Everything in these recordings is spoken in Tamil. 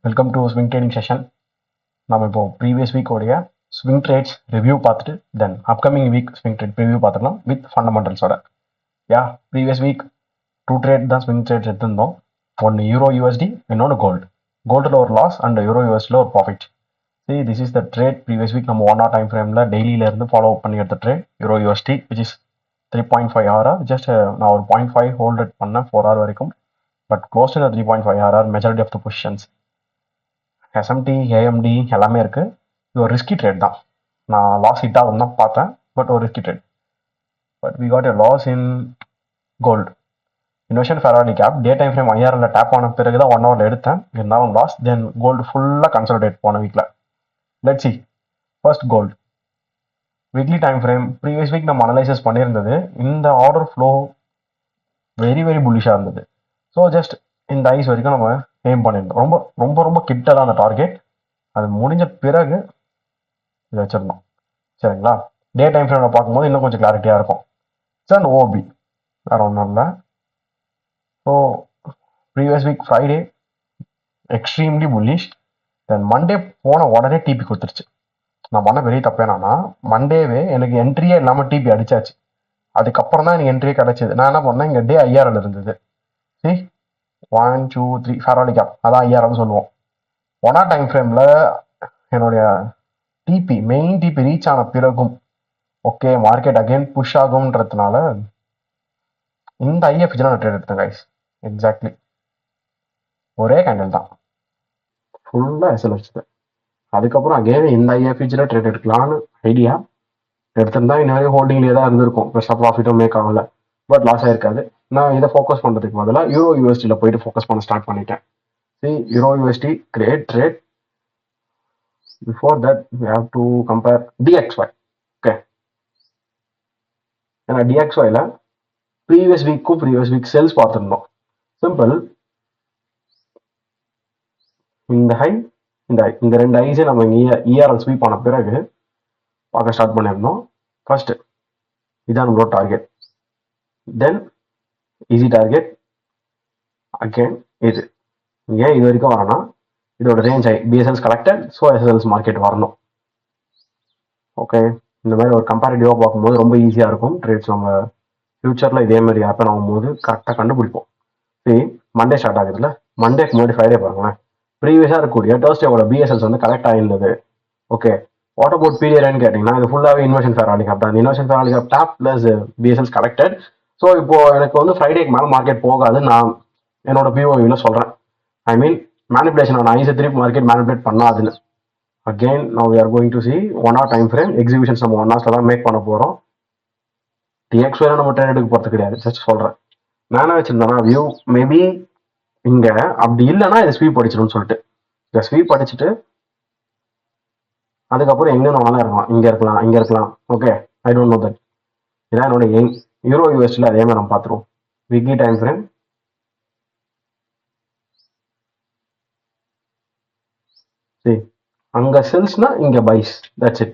Welcome to swing trading session. நம்ம இப்போ ப்ரீவியஸ் வீக் உடைய ஸ்விங் ட்ரேட்ஸ் ரிவ்யூ பார்த்துட்டு then upcoming week swing trade review பார்த்துக்கலாம் வித் ஃபண்டமெண்டல்ஸோட. ப்ரீவியஸ் வீக் 2 ட்ரேட் தான் ஸ்விங் ட்ரேட்ஸ் எடுத்திருந்தோம். ஒன்று யூரோ யூஎஸ்டி, இன்னொன்று கோல்டில் ஒரு லாஸ் அண்ட் யூரோ யூஎஸ்டியில் ஒரு profit. This is the trade previous week நம்ம 1 hour டைம் ஃப்ரேமில் டெய்லியிலேருந்து ஃபாலோ அப் பண்ணி எடுத்த trade euro USD which is 3.5 hour. Just நான் ஒரு 0.5 ஹோல்ட் பண்ணேன் 4 hour வரைக்கும். But close to 3.5 hour majority of the positions SMT AMT எல்லாமே இருக்குது. இது ஒரு ரிஸ்கி ட்ரேட் தான். நான் லாஸ் ஹிட் ஆகும் தான் பார்த்தேன், பட் ஒரு risky trade. But we got a loss in gold. Inversion fair value gap day time frame ஐஆர்எல்ல டேப் ஆன பிறகு தான் 1 hour எடுத்தேன், இருந்தாலும் லாஸ். தென் கோல்டு ஃபுல்லாக கன்சல்டேட் போன வீக்கில். Let's see first gold weekly time frame. Previous week நம்ம அனலைசஸ் பண்ணியிருந்தது இந்த ஆர்டர் ஃப்ளோ வெரி வெரி புல்லிஷாக இருந்தது. ஸோ ஜஸ்ட் இந்த ஐஸ் வரைக்கும் நம்ம எய்ம் பண்ணியிருந்தோம். ரொம்ப ரொம்ப ரொம்ப கிட்ட தான் அந்த டார்கெட். அது முடிஞ்ச பிறகு இதை வச்சிருந்தோம். சரிங்களா? டே டைம் ஃப்ரேமில் பார்க்கும்போது இன்னும் கொஞ்சம் கிளாரிட்டியாக இருக்கும். சார் ஓபி வேறு ஒன்றும் இல்லை. So previous week Friday extremely bullish. Then Monday போன உடனே டிபி கொடுத்துருச்சு. நான் பண்ண பெரிய தப்பு என்னன்னா, மண்டேவே எனக்கு என்ட்ரியே இல்லாமல் டிபி அடிச்சாச்சு. அதுக்கப்புறம் தான் எனக்கு என்ட்ரியே கிடைச்சிது. நான் என்ன பண்ணேன், இங்கே டே ஐஆர்எல் இருந்தது. 1 2 3 ஃபெராலி கேப், அதான் ஐஆர்எல்னு சொல்லுவோம். 1 hour டைம் ஃப்ரேமில் என்னுடைய டிபி மெயின் டிபி ரீச் ஆன பிறகும் ஓகே மார்க்கெட் அகைன் புஷ் ஆகும்ன்றதுனால இந்த ஐஎஃப்ஜியில் நான் ட்ரேட் எடுத்தேன் கைஸ். எக்ஸாக்ட்லி ஒரே கேண்டில் தான் ஃபுல்லாக எஸ்எல் வச்சுது. அதுக்கப்புறம் அகைன் இந்த ஐஎஃப்ஜியில் ட்ரேட் எடுக்கலான்னு ஐடியா எடுத்திருந்தா இன்னும் ஹோல்டிங்லேயே தான் இருந்திருக்கும். பெருசாக ப்ராஃபிட்டும் மேக் ஆகலை, பட் லாஸ் ஆயிருக்காது. நான் இதை ஃபோக்கஸ் பண்ணுறதுக்கு பதிலாக யூரோ யூஎஸ்டியில் போயிட்டு ஃபோக்கஸ் பண்ண ஸ்டார்ட் பண்ணிட்டேன். Euro USD great trade. Before that, we have to compare DXY. Okay. ஏன்னா DXYல ப்ரீவியஸ் வீக் செல்ஸ் பார்த்துருந்தோம். சிம்பிள். இந்த ஹை இந்த ரெண்டு ஐஸே நம்ம இஆர்எல் ஸ்வீப் ஆன பிறகு பார்க்க ஸ்டார்ட் பண்ணியிருந்தோம். ஃபர்ஸ்ட் இதான் நம்மளோட டார்கெட். தென் ஈஸி டார்கெட் அகேன் இது. ஏன் இது வரைக்கும் வரனா, இதோட ரேஞ்ச் ஆகி பிஎஸ்எல்ஸ் கலெக்டட், ஸோ எஸ்எல்எஸ் மார்க்கெட் வரணும். ஓகே, இந்த மாதிரி ஒரு கம்பேரிட்டிவாக பார்க்கும்போது ரொம்ப ஈஸியாக இருக்கும் ட்ரேட்ஸ். நம்ம ஃபியூச்சரில் இதே மாதிரி ஹேப்பன் ஆகும்போது கரெக்டாக கண்டுபிடிப்போம். சரி, மண்டே ஸ்டார்ட் ஆகுதுல்ல, மண்டேக்கு முன்னாடி ஃப்ரைடே பாருங்களேன். ப்ரீவியஸாக இருக்கக்கூடிய தேர்ஸ்டேவோட பிஎஸ்எல்ஸ் வந்து கலெக்ட் ஆகிருந்தது. ஓகே, வாட் அபவுட் பீரியட்னு கேட்டிங்கன்னா இது ஃபுல்லாகவே இன்வெஷன் ஃபெராலி கேப் தான். Inversion fair value gap top plus BSLs collected. So இப்போ எனக்கு வந்து ஃப்ரைடேக்கு மேலே மார்க்கெட் போகாது, நான் என்னோட பிஓவியில் சொல்கிறேன். ஐ மீன் மேனிபுலேஷன் ஆன ஐஸை திருப்பி மார்க்கெட் மேனிபுலேட் பண்ணாதுன்னு. Again now we are going to see 1 hour time frame exhibitions நம்ம 1 hours தான் மேக் பண்ண போகிறோம். டிஎக்ஸ்ஒய்ல நம்ம ட்ரேட் எடுக்க போகிறது கிடையாது, ஜஸ்ட் சொல்கிறேன். நான் என்ன வச்சுருந்தேன்னா வியூ மேபி இங்கே அப்படி இல்லைன்னா இது ஸ்வீப் அடிச்சிடும்னு சொல்லிட்டு இந்த ஸ்வீப் அடிச்சுட்டு அதுக்கப்புறம் எங்கே வேணாலும் இருக்கலாம், இங்கே இருக்கலாம். Okay, I don't know that. இதான் என்னோட எய்ம். யூரோ யூஎஸ்டியில் அதே மாதிரி நம்ம பார்த்துருவோம். வீக்லி டைம் ஃப்ரேம் சரி, அங்கே செல்ஸ்னா இங்கே buys, that's it.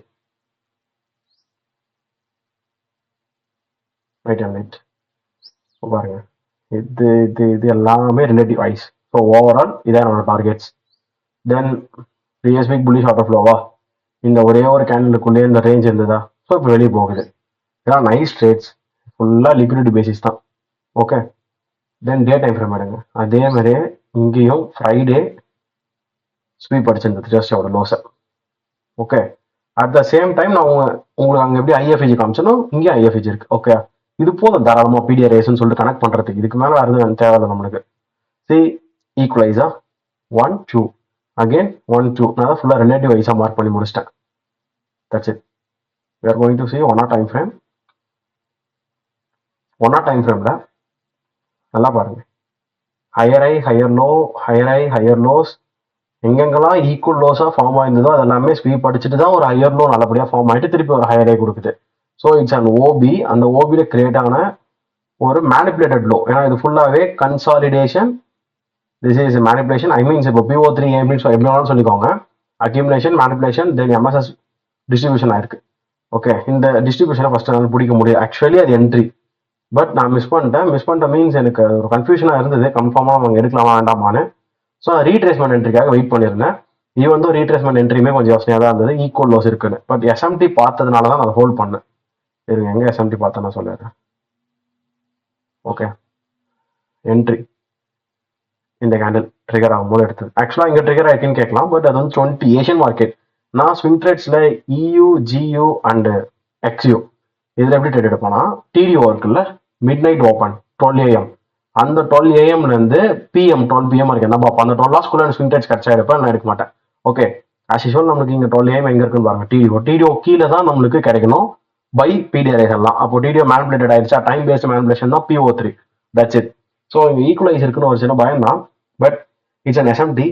Right and right பாருங்க, இது எல்லாமே ரிலேட்டிவ் ஐஸ். ஸோ ஓவரால் இதான் என்னோட targets. Then previous week bullish order ஃப்ளோவா இந்த ஒரே ஒரு கேண்டலுக்குள்ளே இந்த ரேஞ்ச் இருந்ததா, ஸோ இப்போ வெளியே போகுது. ஏன்னா நைஸ் ட்ரேட்ஸ், ஃபுல்லாக லிக்விடிட்டி பேசிஸ் தான். Okay, then day time frame எடுங்க. அதே மாதிரியே இங்கேயும் ஃப்ரைடே ஸ்வீப் அடிச்சிருந்தது ஜஸ்ட் எவ்வளோ லோஸை. Okay, at the same time நான் உங்களுக்கு அங்கே எப்படி ஐஎஃப்இஜி காமிச்சனோ இங்கேயும் ஐஎஃப்இஜி இருக்கு. ஓகே, இது போதும் தாராளமாக பிடிஆர்ஏஸ்ன்னு சொல்லிட்டு கனெக்ட் பண்ணுறதுக்கு. இதுக்கு மேலே வேறு எதுவும் தேவையில்லை நம்மளுக்கு. சி ஈக்குவலைஸா 1 2 அகெயின் 1 2 நான் தான் ஃபுல்லாக ரிலேட்டிவ் வைஸாக மார்க் பண்ணி முடிச்சிட்டேன். That's it. We are going to see 1 hour time frame. 1 hour time ஃப்ரேமில் நல்லா பாருங்க, higher high higher low, higher high higher lows, எங்கெங்கெல்லாம் ஈக்குவல் லோஸாக ஃபார்ம் ஆயிருந்ததோ அது எல்லாமே ஸ்வீப் அடிச்சுட்டு தான் ஒரு ஹையர் லோ நல்லபடியாக ஃபார்ம் ஆகிட்டு திருப்பி ஒரு ஹையர் ஐ கொடுக்குது. So it's and OB. அந்த ஓபியில் கிரியேட் ஆன ஒரு மேனிபுலேட்டட் லோ. ஏன்னா இது ஃபுல்லாகவே consolidation. This is manipulation. I means இப்போ PO3 அப்படின்னு எப்படி வேணாலும் சொல்லிக்கோங்க. அக்யூமுலேஷன், மேனிபுலேஷன், தென் MSS டிஸ்ட்ரிபியூஷன் ஆயிருக்கு. ஓகே, இந்த டிஸ்ட்ரிபியூஷனை ஃபர்ஸ்ட் என்னால் பிடிக்க முடியும். ஆக்சுவலி அது என்ட்ரி, பட் நான் மிஸ் பண்ணிட்டேன் மீன்ஸ் எனக்கு ஒரு கன்ஃபியூஷனாக இருந்தது கன்ஃபார்மாக அவங்க எடுக்கலாமா வேண்டாமான்னு. ஸோ ரீட்ரேஸ்மெண்ட் என்ட்ரிக்காக வெயிட் பண்ணியிருந்தேன். இது வந்து ரீட்ரேஸ்மெண்ட் என்ட்ரியுமே கொஞ்சம் யோசனையாக தான் இருந்தது, ஈக்குவல் லோஸ் இருக்குன்னு. பட் எஸ்எம்டி பார்த்ததுனால தான் நான் அதை ஹோல்ட் பண்ணேன். இருங்க, எங்கே எஸ்எம்டி பார்த்தேன் நான் சொல்லிடுறேன். ஓகே, என்ட்ரி இந்த கேண்டில் ட்ரிகர் ஆகும்போது எடுத்தது. ஆக்சுவலாக இங்கே ட்ரிகர் ஆகிருக்குன்னு கேட்கலாம், பட் அது வந்து 20 ஏஷியன் மார்க்கெட். நான் ஸ்விங் ட்ரேட்ஸில் இயூ, ஜியூ அண்டு எக்ஸ்யூ இதில் எப்படி ட்ரேட் எடுப்போம்னா, டிடிஓ இருக்குல்ல, மிட் நைட் ஓப்பன் 12 AM, அந்த 12 AMலேருந்து பிஎம் 12 PM இருக்கு. நம்ம அப்போ அந்த 12 ஹவர்ஸ்க்குள்ள ஸ்விங் ட்ரேட்ஸ் கிடச்சா எடுப்பேன், நான் எடுக்க மாட்டேன். ஓகே, ஆஸ் யூஷுவல் நம்மளுக்கு இங்கே 12 AM எங்கே இருக்குன்னு பாருங்க, டிடிஓ கீழே தான் நம்மளுக்கு கிடைக்கணும் பை பிடிஆர்ஐஸ் எல்லாம். அப்போ டிடிஓ மேனிபுலேட்டட் ஆயிடுச்சா, டைம் பேஸ்ட் மேனிபுலேஷன் தான் PO3, தட்ஸ் இட். ஸோ இங்கே ஈக்குவலைஸ் இருக்குன்னு ஒரு சின்ன பயம் தான், பட் இட்ஸ் அன் எஸ்எம்டி.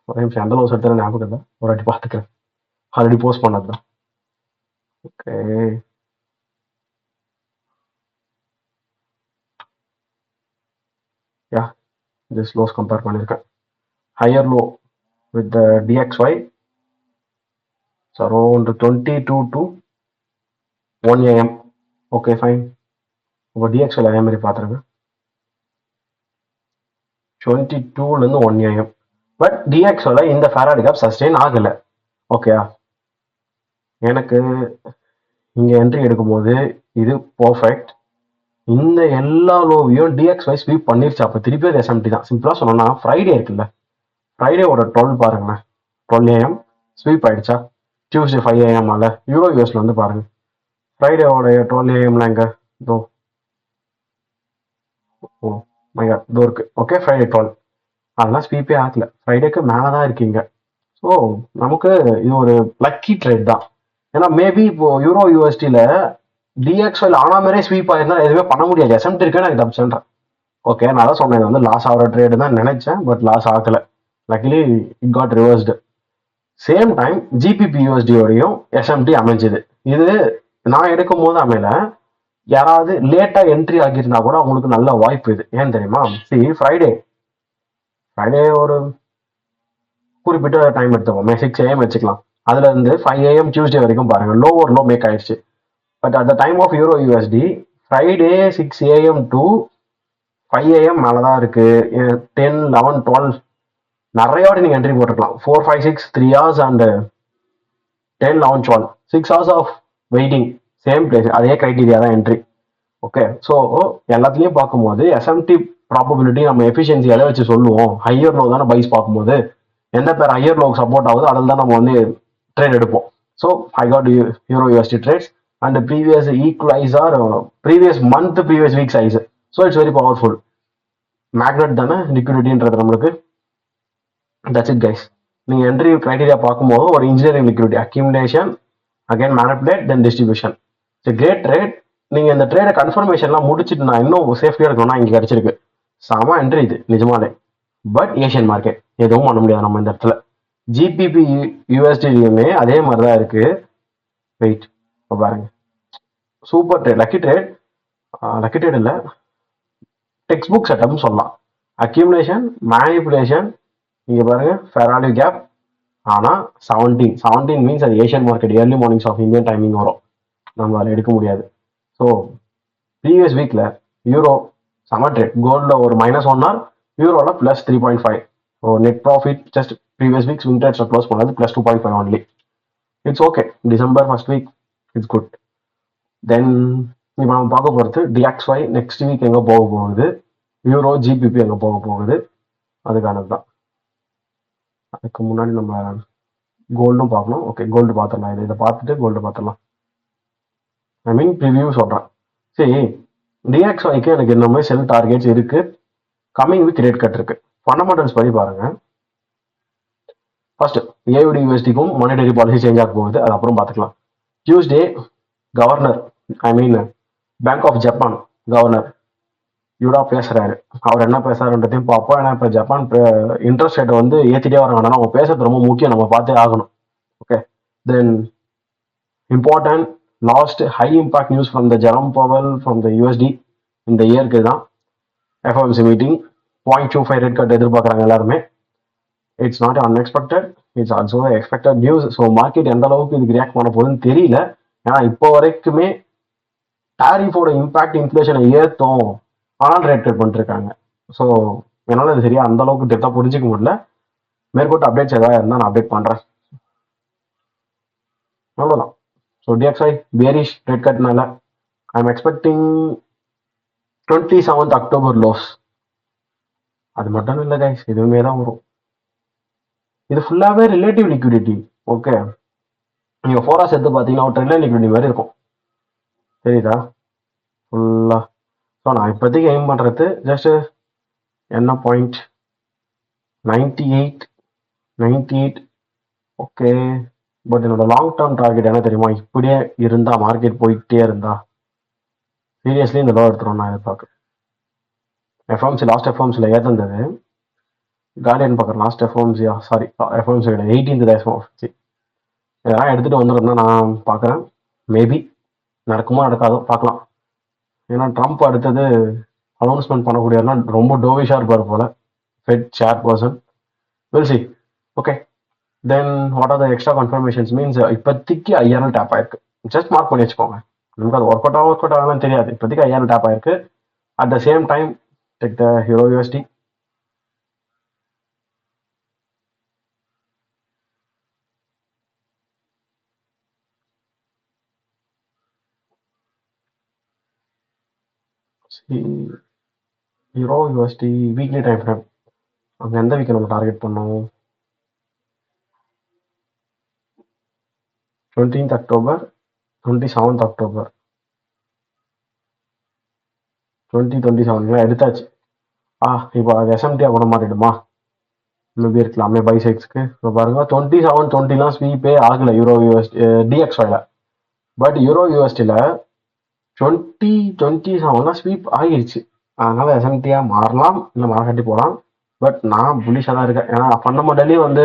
ஒரு நிமிஷம் எந்த லோஸ் எடுத்து ஞாபகம் இல்லை, ஒரு வாட்டி பார்த்துக்கிறேன், ஆல்ரெடி போஸ்ட் பண்ணது தான். Okay, yeah this lows compare பண்ணியிருக்கேன். Higher low with DXY so around 22 to 1 AM. Okay fine. இப்போ DXY அதே மாதிரி பார்த்துருங்க, 22லேருந்து 1 AM. பட் DXY இந்த ஃபேராடே கேப் சஸ்டெயின் ஆகலை. ஓகே, எனக்கு இங்கே என்ட்ரி எடுக்கும்போது இது பர்ஃபெக்ட். இந்த எல்லா லோவையும் DXY ஸ்வீப் பண்ணிருச்சு. அப்போ திருப்பி அது எஸ்எம்டி தான். சிம்பிளாக சொன்னோம்னா, ஃப்ரைடே இருக்குல்ல, ஃப்ரைடேவோட 12 பாருங்க, 12 AM ஸ்வீப் ஆயிடுச்சா. டியூஸ்டே 5 AM ஆல யூரோ யூஎஸ்ல வந்து பாருங்க, ஃப்ரைடேவோட 12 AMல எங்க இதோ, ஓ மை காட், இதோ இருக்கு. ஓகே, ஃப்ரைடே 12 அதெல்லாம் ஸ்வீப்பே ஆகல, ஃப்ரைடேக்கு மேலே தான் இருக்கீங்க. ஸோ நமக்கு இது ஒரு லக்கி ட்ரேட் தான். ஏன்னா மேபி இப்போ யூரோ யூஎஸ்டியில் DXY ஆனா மாதிரியே ஸ்வீப் ஆயிருந்தா எதுவுமே பண்ண முடியாது, எஸ்எம்டி இருக்குன்னு எனக்கு தப்புச்சுன்றேன். ஓகே, நான் தான் சொன்னேன், வந்து லாஸ் ஆகிற ட்ரேடு தான் நினைச்சேன், பட் லாஸ் ஆகல. Luckily it got reversed. Same time GBP யூஎஸ்டியோடையும் எஸ்எம்டி அமைஞ்சுது. இது நான் எடுக்கும் போது அமையல, யாராவது லேட்டா என்ட்ரி ஆகியிருந்தா கூட அவங்களுக்கு நல்ல வாய்ப்பு இது. ஏன் தெரியுமா, ஃப்ரைடே ஒரு குறிப்பிட்ட டைம் எடுத்துக்கோமே, 6 AM வச்சுக்கலாம். அதுல இருந்து 5 AM டியூஸ்டே வரைக்கும் பாருங்க, லோவர் லோ மேக் ஆயிடுச்சு. But at the time of euro USD Friday 6 AM to 5 AM மேலதான் இருக்கு. 10, 11, 12 நிறைய வாட்டி நீங்க என்ட்ரி போட்டுக்கலாம். 4, 5, 6 3 hours and 10, 11, 12 6 hours of waiting, same place, அதே கிரைட்டீரியா தான் என்ட்ரி. ஓகே, ஸோ எல்லாத்துலேயும் பார்க்கும்போது எஸ்எம்டி ப்ராபபிலிட்டி நம்ம எஃபிஷியன்சி எதை வச்சு சொல்லுவோம், ஹையர் லோ தானே பைஸ் பார்க்கும்போது, எந்த பேர் ஹையர் லோக்கு சப்போர்ட் ஆகுது அதில் தான் நம்ம வந்து ட்ரேட் எடுப்போம். So I got euro USD trades and previous equal highs or previous month, previous week highs. So it's very powerful magnet தானே லிக்விடிட்டின்றது நம்மளுக்கு. That's it guys. நீங்கள் என்ட்ரி கிரைட்டீரியா பார்க்கும்போது ஒரு engineering liquidity, accumulation, again manipulate, then distribution. It's great trade. நீங்கள் இந்த ட்ரேடை கன்ஃபர்மேஷன்லாம் முடிச்சுட்டு நான் இன்னும் சேஃப்டியாக இருக்கணும்னா இங்கே கிடச்சிருக்கு. செம என்ட்ரி இது நிஜமாலே. பட் ஏஷியன் மார்க்கெட் எதுவும் பண்ண முடியாது நம்ம இந்த இடத்துல. ஜிபிபி யூஎஸ்டியுமே அதே மாதிரி தான் இருக்கு. வெயிட் பாருங்க, super trade, lucky trade. Lucky trade இல்லை, டெக்ஸ்ட் புக் செட்டப்னு சொல்லலாம். அக்யூமுலேஷன், மேனிபுலேஷன், இங்கே பாருங்க ஃபெராலி கேப். ஆனால் 17 மீன்ஸ் அது Asian market, early mornings of Indian timing வரும், நம்ம அதில் எடுக்க முடியாது. ஸோ ப்ரீவியஸ் வீக்கில் யூரோ செம ட்ரேட். கோல்டில் ஒரு -1 hour, யூரோவில் +3.5. So net profit just previous week swing ட்ரேட்ஸில் க்ளோஸ் பண்ணது +2.5 only. It's okay. December first week it's good. Then இப்போ நம்ம பார்க்க போகிறது DXY நெக்ஸ்ட் வீக் எங்கே போக போகுது, யூரோ ஜிபிபி எங்கே போக போகுது, அதுக்கானது தான். அதுக்கு முன்னாடி நம்ம கோல்டும் பார்க்கணும். ஓகே, கோல்டு பார்த்துடலாம். இதை பார்த்துட்டு கோல்டு பார்த்துடலாம். ஐ மீன் ப்ரிவியூ சொல்கிறேன். சரி, DXYக்கு எனக்கு இன்னுமே செல் டார்கெட்ஸ் இருக்குது. கம்மிங் வீக் ரேட் கட் இருக்கு. ஃபண்டமெண்டல்ஸ் படி பாருங்க. ஃபர்ஸ்ட் AUD USDக்கும் மானிட்டரி பாலிசி சேஞ்ச் ஆக போகுது, அது அப்புறம் பார்த்துக்கலாம். Tuesday governor, I mean bank of Japan governor Ueda பேசுறாரு. அவர் என்ன பேசுறாருன்றதையும் பார்ப்போம். ஏன்னா இப்போ ஜப்பான் இன்ட்ரெஸ்ட் ரேட்டை வந்து ஏற்றிட்டே வராங்கன்னா அவங்க பேசுறது ரொம்ப முக்கியம், நம்ம பார்த்தே ஆகணும். Okay, then important last high impact news from the Jerome Powell from the USD இந்த இயருக்கு தான். FOMC மீட்டிங் 0.25 ரேட் கட் எதிர்பார்க்குறாங்க எல்லாருமே. It's not unexpected, it's also expected news. So market எந்த அளவுக்கு இதுக்கு ரியாக்ட் பண்ண போகுதுன்னு தெரியல. ஏன்னா இப்போ வரைக்குமே டாரிஃபோட இம்பாக்ட் இன்ஃப்ளேஷனை ஏற்றும், ஆனால் ரேட் கட் பண்ணிருக்காங்க. ஸோ என்னால் அது சரியா அந்த அளவுக்கு டெப்த்தாக புரிஞ்சிக்க முடியல. மேற்கொண்டு அப்டேட்ஸ் ஏதாவது இருந்தால் நான் அப்டேட் பண்ணுறேன். அவ்வளோதான். ஸோ டிஎக்ஸ்ஐ பேரிஷ் ரெட் கட்னால I am expecting 27th October lows. அது மட்டும் இல்லை கைஸ், இதுவுமே தான் வரும். இது ஃபுல்லாகவே ரிலேட்டிவ் லிக்விடிட்டி. ஓகே, நீங்கள் ஃபோராஸ் எடுத்து பார்த்தீங்கன்னா ஒரு ட்ரெண்ட் லைன் லிக்விடிட்டி மாதிரி இருக்கும், தெரியுதா ஃபுல்லாக. ஸோ நான் இப்போதைக்கு எய்ம் பண்ணுறது ஜஸ்ட்டு என்ன பாயிண்ட் 98. ஓகே, பட் என்னோட லாங் டேர்ம் டார்கெட் என்ன தெரியுமா? இப்படியே இருந்தா மார்க்கெட் போயிட்டே இருந்தா சீரியஸ்லி இந்த லோ எடுத்துரும் நான் எதிர்பார்க்குறேன். எஃப்எம்சி லாஸ்ட் எஃப்எம்சியில் ஏற்றுந்தது கார்டியன் பார்க்குறேன். லாஸ்ட் எஃப்எம்சியா, சாரி எஃப்எம்சி 18th எஃப்எம்சி இதெல்லாம் எடுத்துகிட்டு வந்துடும் தான் நான் பார்க்குறேன். மேபி நடக்குமோ நடக்காதோ பார்க்கலாம். ஏன்னா ட்ரம்ப் அடுத்தது அனௌன்ஸ்மெண்ட் பண்ணக்கூடியவர்னா ரொம்ப டோவிஷாக இருப்பார் போல, Fed chair person. Will see. Okay, then what are the extra confirmations means இப்போதைக்கு 5000 டேப் ஆயிருக்கு. ஜஸ்ட் மார்க் பண்ணி வச்சுக்கோங்க. நமக்கு அது ஒர்க் அவுட் ஆகலாம் தெரியாது. இப்போதைக்கு 5000 டேப் ஆயிருக்கு. At the same time tech the hero USD. Hero USD weekly time frame அங்கே எந்த வீக்கை நம்ம டார்கெட் பண்ணோம்? 20th October, 27th October, 2027 எடுத்தாச்சு. இப்போ அது எஸ்எம்டியாக கூட மாறிடுமா? மேபி இருக்கலாமே பை சைட்ஸ்க்கு. இப்போ பாருங்க 27-20 ஸ்வீப்பே ஆகலை யூரோ யூஎஸ்டி டிஎக்ஸ்ஒயில். பட் யூரோ யூஎஸ்டியில் 20-27 ஸ்வீப் ஆகிடுச்சு. அதனால எஸ்எம்டியாக மாறலாம், இல்லை மாறக்காட்டி போகலாம். பட் நான் புலிஷாக தான் இருக்கேன். ஏன்னா ஃபண்டமெண்டலி வந்து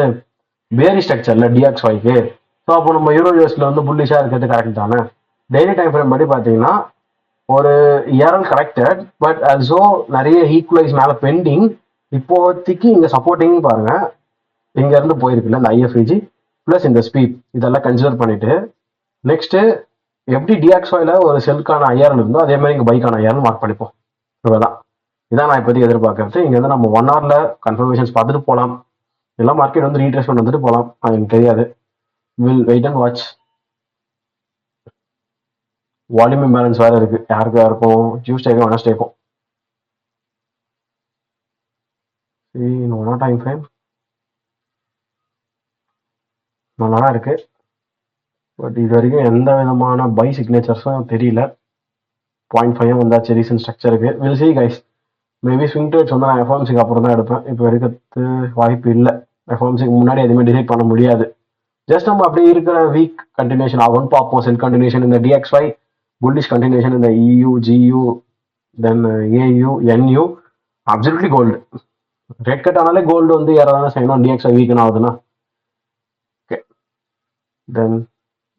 பேரி ஸ்ட்ரக்சர்ல டிஎக்ஸ்ஒய்க்கு. ஸோ அப்போ நம்ம யூரோ யூஎஸ்டியில் வந்து புல்லிஷாக இருக்கிறது கரெக்ட் தானே? டெய்லி டைம் ஃப்ரேம் படி பார்த்தீங்கன்னா ஒரு ஏரல் கரெக்டட், பட் ஆல்சோ நிறைய ஈக்குவலைஸ் மேலே பெண்டிங். இப்போதைக்கு இங்கே சப்போர்ட்டிங் பாருங்க, இங்க இருந்து போயிருக்குல்ல இந்த ஐஎஃப்இஜி பிளஸ் இந்த ஸ்பீட், இதெல்லாம் கன்சிடர் பண்ணிட்டு நெக்ஸ்ட் எப்படி டிஎக்ஸ்ஒயில் ஒரு செல்கான 5000 இருந்தோ அதே மாதிரி இங்கே பைக்கான 5000 மார்க் பண்ணிப்போம். இவ்வளோதான். இதான் நான் இப்போதைக்கு எதிர்பார்க்கறது. இங்கே வந்து நம்ம 1 hourல கன்ஃபர்மேஷன்ஸ் பார்த்துட்டு போகலாம், இல்லை மார்க்கெட் வந்து ரீட்ரேஸ்மெண்ட் வந்துட்டு போகலாம், அது எனக்கு தெரியாது. Will wait and watch. Volume imbalance வேற இருக்கு, யாருக்கு யாருக்கும் டியூஸ்டேக்கும் வெனஸ்டேக்கும். டைம் ஃப்ரேம் நல்லா தான் இருக்கு. பட் இது வரைக்கும் எந்த விதமான பை சிக்னேச்சர்ஸும் தெரியல. 0.5 வந்தாச்சு ரீசன்ட் ஸ்ட்ரக்சருக்கு. Will see guys. Maybe swing trades வந்து நான் எஃப்எம்சிக்கு அப்புறம் தான் எடுப்பேன். இப்போ எடுக்கிறது வாய்ப்பு இல்லை. எஃப்எம்சிக்கு முன்னாடி எதுவுமே டிசைட் பண்ண முடியாது. ஜஸ்ட் நம்ம அப்படியே இருக்கிற வீக் கண்டினியூஷன் ஆகும்னு பார்ப்போம். செல் கண்டினியூஷன் இந்த டிஎக்ஸ்ஒய், புல்லிஷ் கண்டினியூஷன் இந்த EU GU, then AU NU, absolutely gold. Rate cut ஆனாலே கோல்டு வந்து யாராவது செய்யணும். டிஎக்ஸ்ஒய் வீக்கன் ஆகுதுன்னா ஓகே. தென்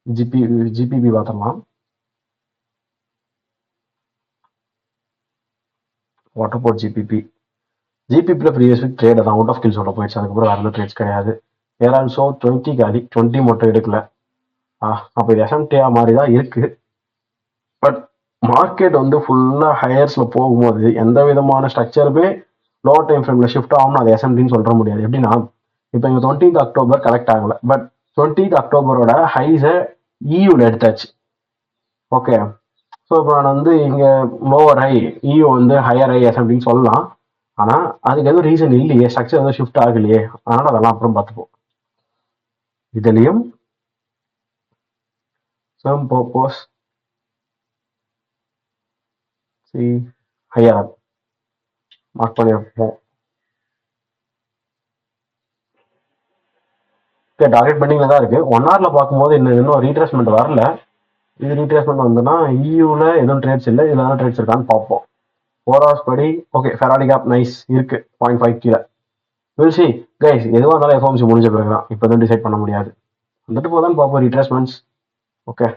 ஜிபிபி பார்த்துடலாம். வாட்டர் போர்ட் ஜிபிபியில் ப்ரீவியஸ் வீக் ட்ரேட் தான் அவுட் ஆஃப் கில்ஸோட போயிடுச்சு. அதுக்கப்புறம் வேறு ட்ரேட்ஸ் கிடையாது. ஏர் ஆல்சோ 20 காலி, 20 மட்டும் எடுக்கல. அப்போ இது எஸ்எம்டிஆ மாதிரி தான் இருக்கு. பட் மார்க்கெட் வந்து ஃபுல்லாக ஹையர்ஸில் போகும்போது எந்த விதமான ஸ்ட்ரக்சருமே லோ டைம் ஃப்ரேமில் ஷிஃப்ட் ஆகும்னு அது எஸ்எம்டின்னு சொல்ல முடியாது. எப்படின்னா இப்போ இங்கே 20th October கரெக்ட் ஆகலை, பட் 20th October ஹைஸை இயூவில் எடுத்தாச்சு. ஓகே, ஸோ இப்போ நான் வந்து இங்கே லோவர் ஹை, இயூ வந்து ஹையர் ஹை எஸ்எம்டின்னு சொல்லலாம். ஆனால் அதுக்கு எதுவும் ரீசன் இல்லையே, ஸ்ட்ரக்சர் எதுவும் ஷிஃப்ட் ஆகலையே. அதனால் அதெல்லாம் அப்புறம் பார்த்துப்போம். இதுலேயும் சம் பர்பஸ் ஹையர் மார்க் பண்ணி வைப்போம். ஓகே, டார்கெட் பெண்டிங்கில் தான் இருக்குது. 1 hourல பார்க்கும்போது இன்னும் ரீட்ரேஸ்மெண்ட் வரல. இது ரீட்ரேஸ்மெண்ட் வந்துன்னா இயூவில் எதுவும் ட்ரேட்ஸ் இல்லை, இதில் எதாவது ட்ரேட்ஸ் இருக்கான்னு பார்ப்போம். 4 hours படி ஓகே, ஃபெராரி கேப் நைஸ் இருக்கு 0.5 கீழே. Will see guys. எதுவாக இருந்தாலும் எஃப்எம்சி முடிஞ்ச பிறகு தான், இப்போ தான் டிசைட் பண்ண முடியாது. வந்துட்டு போதான் பார்ப்போம் ரீட்ரேஸ்மெண்ட்ஸ். ஓகே,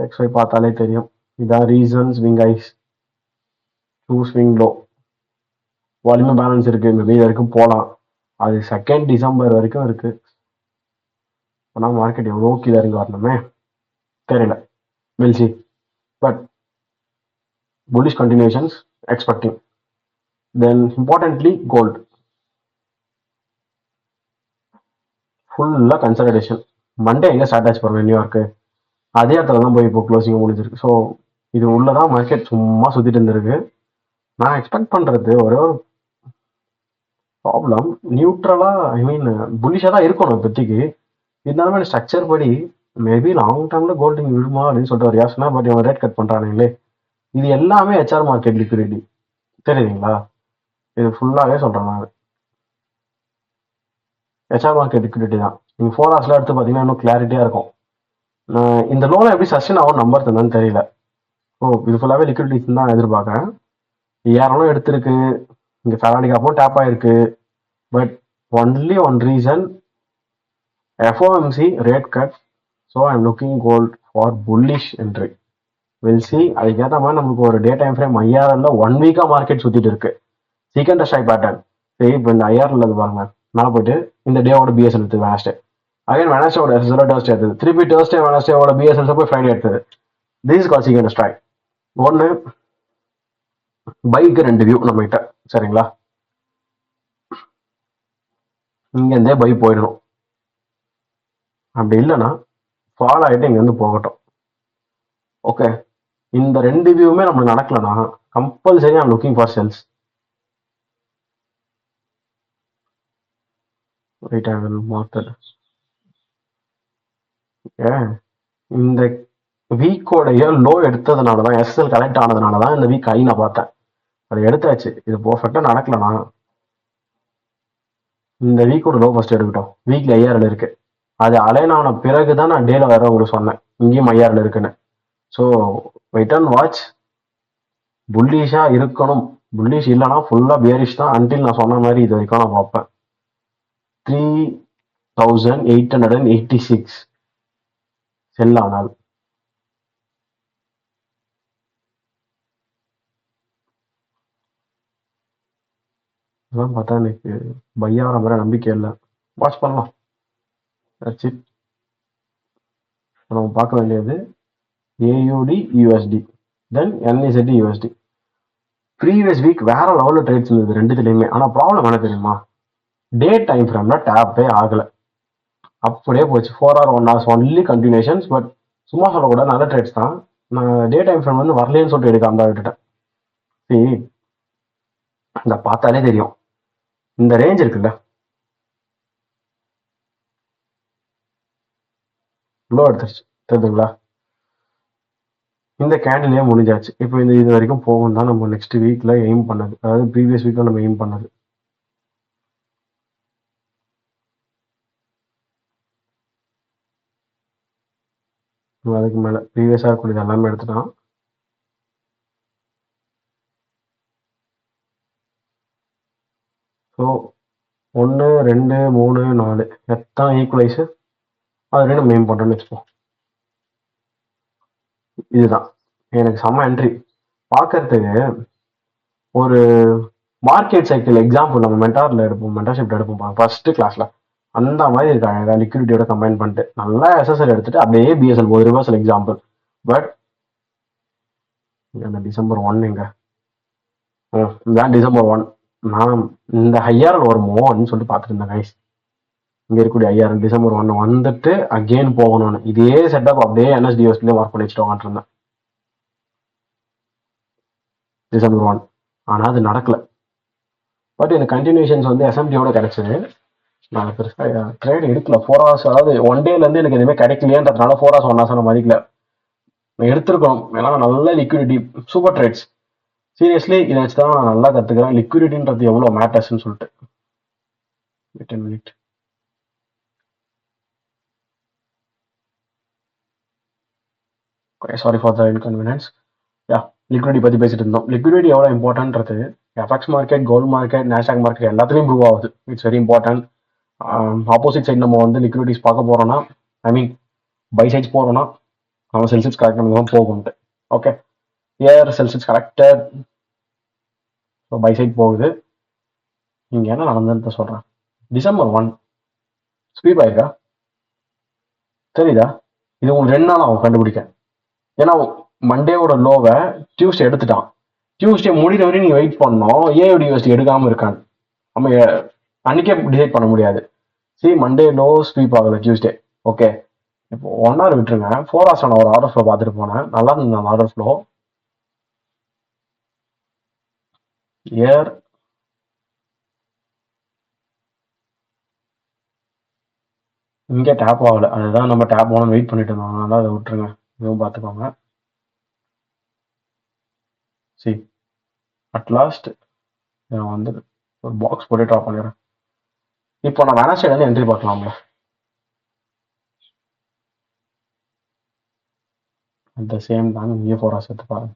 எக்ஸ்ஒய் பார்த்தாலே தெரியும். இதான் reason swing highs to swing low. Volume balance இருக்கு, மேபி வரைக்கும் போகலாம். அது 2nd December வரைக்கும் இருக்கு. ஆனால் மார்க்கெட் எவ்வளோ கீழே இறங்கி வரணுமே தெரியல. Will see. But bullish continuations expecting. Then importantly gold, ஃபுல்லாக கன்சல்டேஷன். மண்டே எங்கே ஸ்டார்ட் ஆச்சு பாருங்க நியூயார்க்கு, அதே இடத்துல தான் போய் இப்போ க்ளோசிங் முடிஞ்சிருக்கு. ஸோ இது உள்ளதான் மார்க்கெட் சும்மா சுற்றிட்டு இருந்திருக்கு. நான் எக்ஸ்பெக்ட் பண்ணுறது ஒரே ஒரு ப்ராப்ளம், நியூட்ரலாக ஐ மீன் புல்லிஷாக தான் இருக்கணும் இப்போதைக்கு. இருந்தாலுமே ஸ்ட்ரக்சர் படி மேபி லாங் டேர்மில் கோல்டு விடுமா அப்படின்னு சொல்லிட்டு ஒரு யோசனை. பட் இவன் ரேட் கட் பண்ணுறானுங்களே, இது எல்லாமே ஹெச்ஆர் மார்க்கெட் லிக்விடிட்டி தெரியுதுங்களா? இது ஃபுல்லாகவே சொல்கிறேன் நான், ஹெச்ஆர் மார்க்கெட் லிக்விடிட்டி தான். நீங்கள் 4 ஹவர்ஸ்லாம் எடுத்து பார்த்தீங்கன்னா இன்னும் கிளாரிட்டியாக இருக்கும். இந்த லோனை எப்படி சஸ்டெயின் ஆகும் நம்பர் தந்தான்னு தெரியல. இது ஃபுல்லாகவே லிக்விடிட்டி தான் எதிர்பார்க்குறேன். ஏறணும் எடுத்திருக்கு, இங்கே ஃபெரானிக் அப்போ டேப் ஆயிருக்கு. But only one reason, FOMC rate cut. So I am looking gold for bullish entry. Will see. அதுக்கேற்ற மாதிரி நமக்கு ஒரு டே டைம் ஃப்ரேம் ஐஆர்எல்ல 1 வீக்காக மார்க்கெட் சுற்றிட்டு இருக்கு. சீக்கிரம் ஸ்ட்ரைக் பேட்டர்ன். சரி, இப்போ இந்த ஐஆர்எல் அது பாருங்க, மேலே போயிட்டு இந்த டேவோட பிஎஸ்எல் எடுத்து வெனஸ்டே, அகைன் வெனஸ்டேவோட எஸ்எஸ்எல் டர்ஸ்டே எடுத்தது, திருப்பி டர்ஸ்டே வெனஸ்டேவோட பிஎஸ்எல் போய் ஃப்ரைடே எடுத்தது. திஸ் இஸ் கால் சீக்கிரம் ஸ்ட்ரைக். ஒன்று பைக்கு 2 வியூ நம்ம கிட்ட, சரிங்களா? இங்கேருந்தே பை போயிடணும். அப்படி இல்லைன்னா ஃபாலோ ஆகிட்டு இங்கேருந்து போகட்டும். ஓகே, இந்த 2 வியூவுமே நம்மளுக்கு நடக்கலன்னா compulsory I'm looking for sells. Right, I will mark that. Okay, இந்த வீக்கோடைய லோ எடுத்ததுனால தான், எஸ்எல் கலெக்ட் ஆனதுனால தான் இந்த வீக் ஐ நான் பார்த்தேன். அதை எடுத்தாச்சு. இது பர்ஃபெக்டாக நடக்கலனா இந்த வீக்கோட லோ ஃபர்ஸ்ட் எடுக்கட்டும். வீக்லி ஐஆர்எல் இருக்கு, அது அலைன் ஆன பிறகு தான் நான் டேல வேற உங்களுக்கு சொன்னேன் இங்கேயும் ஐஆர்எல் இருக்குன்னு. So wait and watch. புல்லிஷாக இருக்கணும். புல்லிஷ் இல்லைனா ஃபுல்லாக பியரிஷ் தான் அன்டில் நான் சொன்ன மாதிரி இது வரைக்கும் நான் பார்ப்பேன். 3886 செல் ஆனால் இதெல்லாம் பார்த்தா எனக்கு பையாகிற மாதிரி நம்பிக்கை இல்லை. வாட்ச் பண்ணலாம். நம்ம பார்க்க வேண்டியது AUD USD தென் NZD USD. ப்ரீவியஸ் வீக் வேற லெவலில் ட்ரேட்ஸ் இருந்தது ரெண்டுத்துலையுமே. ஆனால் ப்ராப்ளம் என்ன தெரியுமா, டே டைம் ஃப்ரேம்ல டேப்பே ஆகலை, அப்படியே போச்சு. 4 hour 1 hours only continuations. But சும்மா சொல்லக்கூடாது, நல்ல ட்ரேட்ஸ் தான். நான் டே டைம் ஃப்ரேம் வந்து வரலேன்னு சொல்லிட்டு எடுக்காம தான் விட்டுட்டேன். சரி, இந்த பார்த்தாலே தெரியும் இந்த ரேஞ்ச் இருக்குல்ல, லோ எடுத்துருச்சு தெரியுதுங்களா? இந்த கேண்டிலே முடிஞ்சாச்சு. இப்போ இந்த இது வரைக்கும் போகும் தான் நம்ம நெக்ஸ்ட் வீக்ல எய்ம் பண்ணது, அதாவது ப்ரீவியஸ் வீக்ல நம்ம எய்ம் பண்ணது. அதுக்கு மேல ப்ரீவியஸா இருக்கக்கூடியது எல்லாமே எடுத்துட்டான். ஸோ 1 2 3 4 எத்தனை ஈக்குவலைஸு அது நம்ம எய்ம் பண்ணுறோன்னு வச்சுப்போம். இதுதான் எனக்கு செம்ம என்ட்ரி. பார்க்கறதுக்கு ஒரு மார்க்கெட் சைக்கிள் எக்ஸாம்பிள் நம்ம மென்டாரில் எடுப்போம், மென்டர்ஷிப்ல எடுப்போம் ஃபர்ஸ்ட் கிளாஸ்ல, அந்த மாதிரி இருக்காங்க. லிக்விடிட்டியோட கம்பைன் பண்ணிட்டு நல்லா எஸ்எஸ்எல் எடுத்துட்டு அப்படியே பிஎஸ்எல் போகுது, ரிவர்சல் எக்ஸாம்பிள். பட் இந்த December 1 எங்க இதான் December 1. நான் இந்த ஐஆர்எல் வருமோன்னு சொல்லிட்டு பார்த்துட்டு இருந்தேன் கைஸ். இங்க இருக்கக்கூடிய ஐஆர்எல் December 1 வந்துட்டு அகெயின் போகணும்னு இதே செட்டப் அப்படியே NSDSல ஒர்க் பண்ணி வச்சுட்டு வாங்கிட்டு இருந்தேன் December 1. ஆனால் அது நடக்கல. பட் எனக்கு கண்டினியூஷன்ஸ் வந்து SMTயோட கிடைச்சது. நான் பெருசாக ட்ரேட் எடுக்கல 4 hours, அதாவது 1 டேலேருந்து எனக்கு எதுவுமே கிடைக்கலையன்றதுனால 4 hours 1 hours நான் மதிக்கல. எடுத்திருக்கணும், ஏன்னா நல்ல லிக்விடிட்டி, சூப்பர் ட்ரேட்ஸ். சீரியஸ்லி இதை வச்சு தான் நான் நல்லா கற்றுக்கிறேன் லிக்விடிட்டின்றது எவ்வளோ மேட்டர்ஸ்ன்னு சொல்லிட்டு. 10 minutes. Sorry for the inconvenience. Yeah, liquidity பற்றி பேசிட்டு இருந்தோம். லிக்விடிட்டி எவ்வளோ இம்பார்ட்டன்றது FX market, gold market, Nasdaq market எல்லாத்துலேயும் ப்ரூவ் ஆகுது. It's very important. Opposite side நம்ம வந்து லிக்விடிட்டிஸ் பார்க்க போகிறோன்னா, ஐ மீன் பை சைட்ஸ் போகிறோன்னா நம்ம செல்சிட்ஸ் கரெக்ட் பண்ணி தான் போகும்ட்டு. ஓகே, ஏர் sell sides corrected, so buy side போகுது. இங்கே என்ன நடந்ததுன்னு சொல்கிறேன். December 1 ஸ்வீப் ஆயிருக்கா தெரியுதா? இது உங்களுக்கு 2 நாள் ஆகும் கண்டுபிடிக்க. ஏன்னா மண்டேவோட லோவை டியூஸ்டே எடுத்துட்டான். டியூஸ்டே முடிகிற வரையும் நீங்கள் வெயிட் பண்ணோம் ஏவிடிஎஸ்டி எடுக்காமல் இருக்காங்க. நம்ம அன்றைக்கே டிசைட் பண்ண முடியாது. மண்டே லோ ஸ்வீப் ஆகலை டியூஸ்டே. ஓகே, இப்போ 1 hour விட்டுருங்க. 4 hours நான் ஒரு ஆர்டர் ஃப்ளோ பார்த்துட்டு போனேன். நல்லா இருந்தது அந்த ஆர்டர் ஃப்ளோ. ஏர் இங்கே டேப் ஆகலை. அதுதான் நம்ம டேப் ஆகணும்னு வெயிட் பண்ணிட்டு இருந்தோம். அதனால அதை விட்டுருங்க. இதுவும் பார்த்துக்கோங்க. அட்லாஸ்ட் நான் வந்து ஒரு பாக்ஸ் போட்டு ட்ராப் பண்ணிடுறேன். இப்போ நான் வெனஸ்டேலேருந்து என்ட்ரி பார்க்கலாம்ல. அட் த சேம் டைம் இங்கே 4 hours எடுத்து பாருங்க.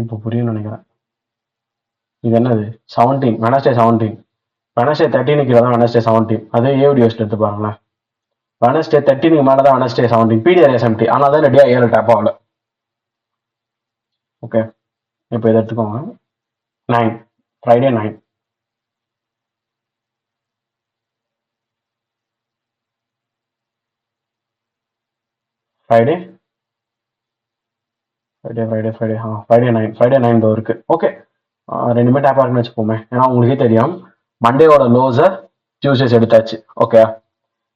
இப்போ புரியும்னு நினைக்கிறேன். இது என்னது 17 வெனஸ்டே 17 வெனஸ்டே 13 கீழே தான் வெனஸ்டே 17. அதே ஏவிடிஎஸ்ட் எடுத்து பாருங்களேன். வெனஸ்டே 13 மேலே தான் வெனஸ்டே 17 பிடிஆர் எஸ்எம்டி. ஆனால் தான் ரெடியாக ஏழு டேப் ஆகல. ஓகே, இப்போ இதை எடுத்துக்கோங்க. 9 Friday 9 Friday Friday Friday Friday Friday 9 இருக்கு. ஓகே, ரெண்டுமே டேப் இருக்குன்னு வச்சுப்போமே. ஏன்னா உங்களுக்கே தெரியும் மண்டேவோட லோஸை டியூஸ்டேஸ் எடுத்தாச்சு. ஓகே,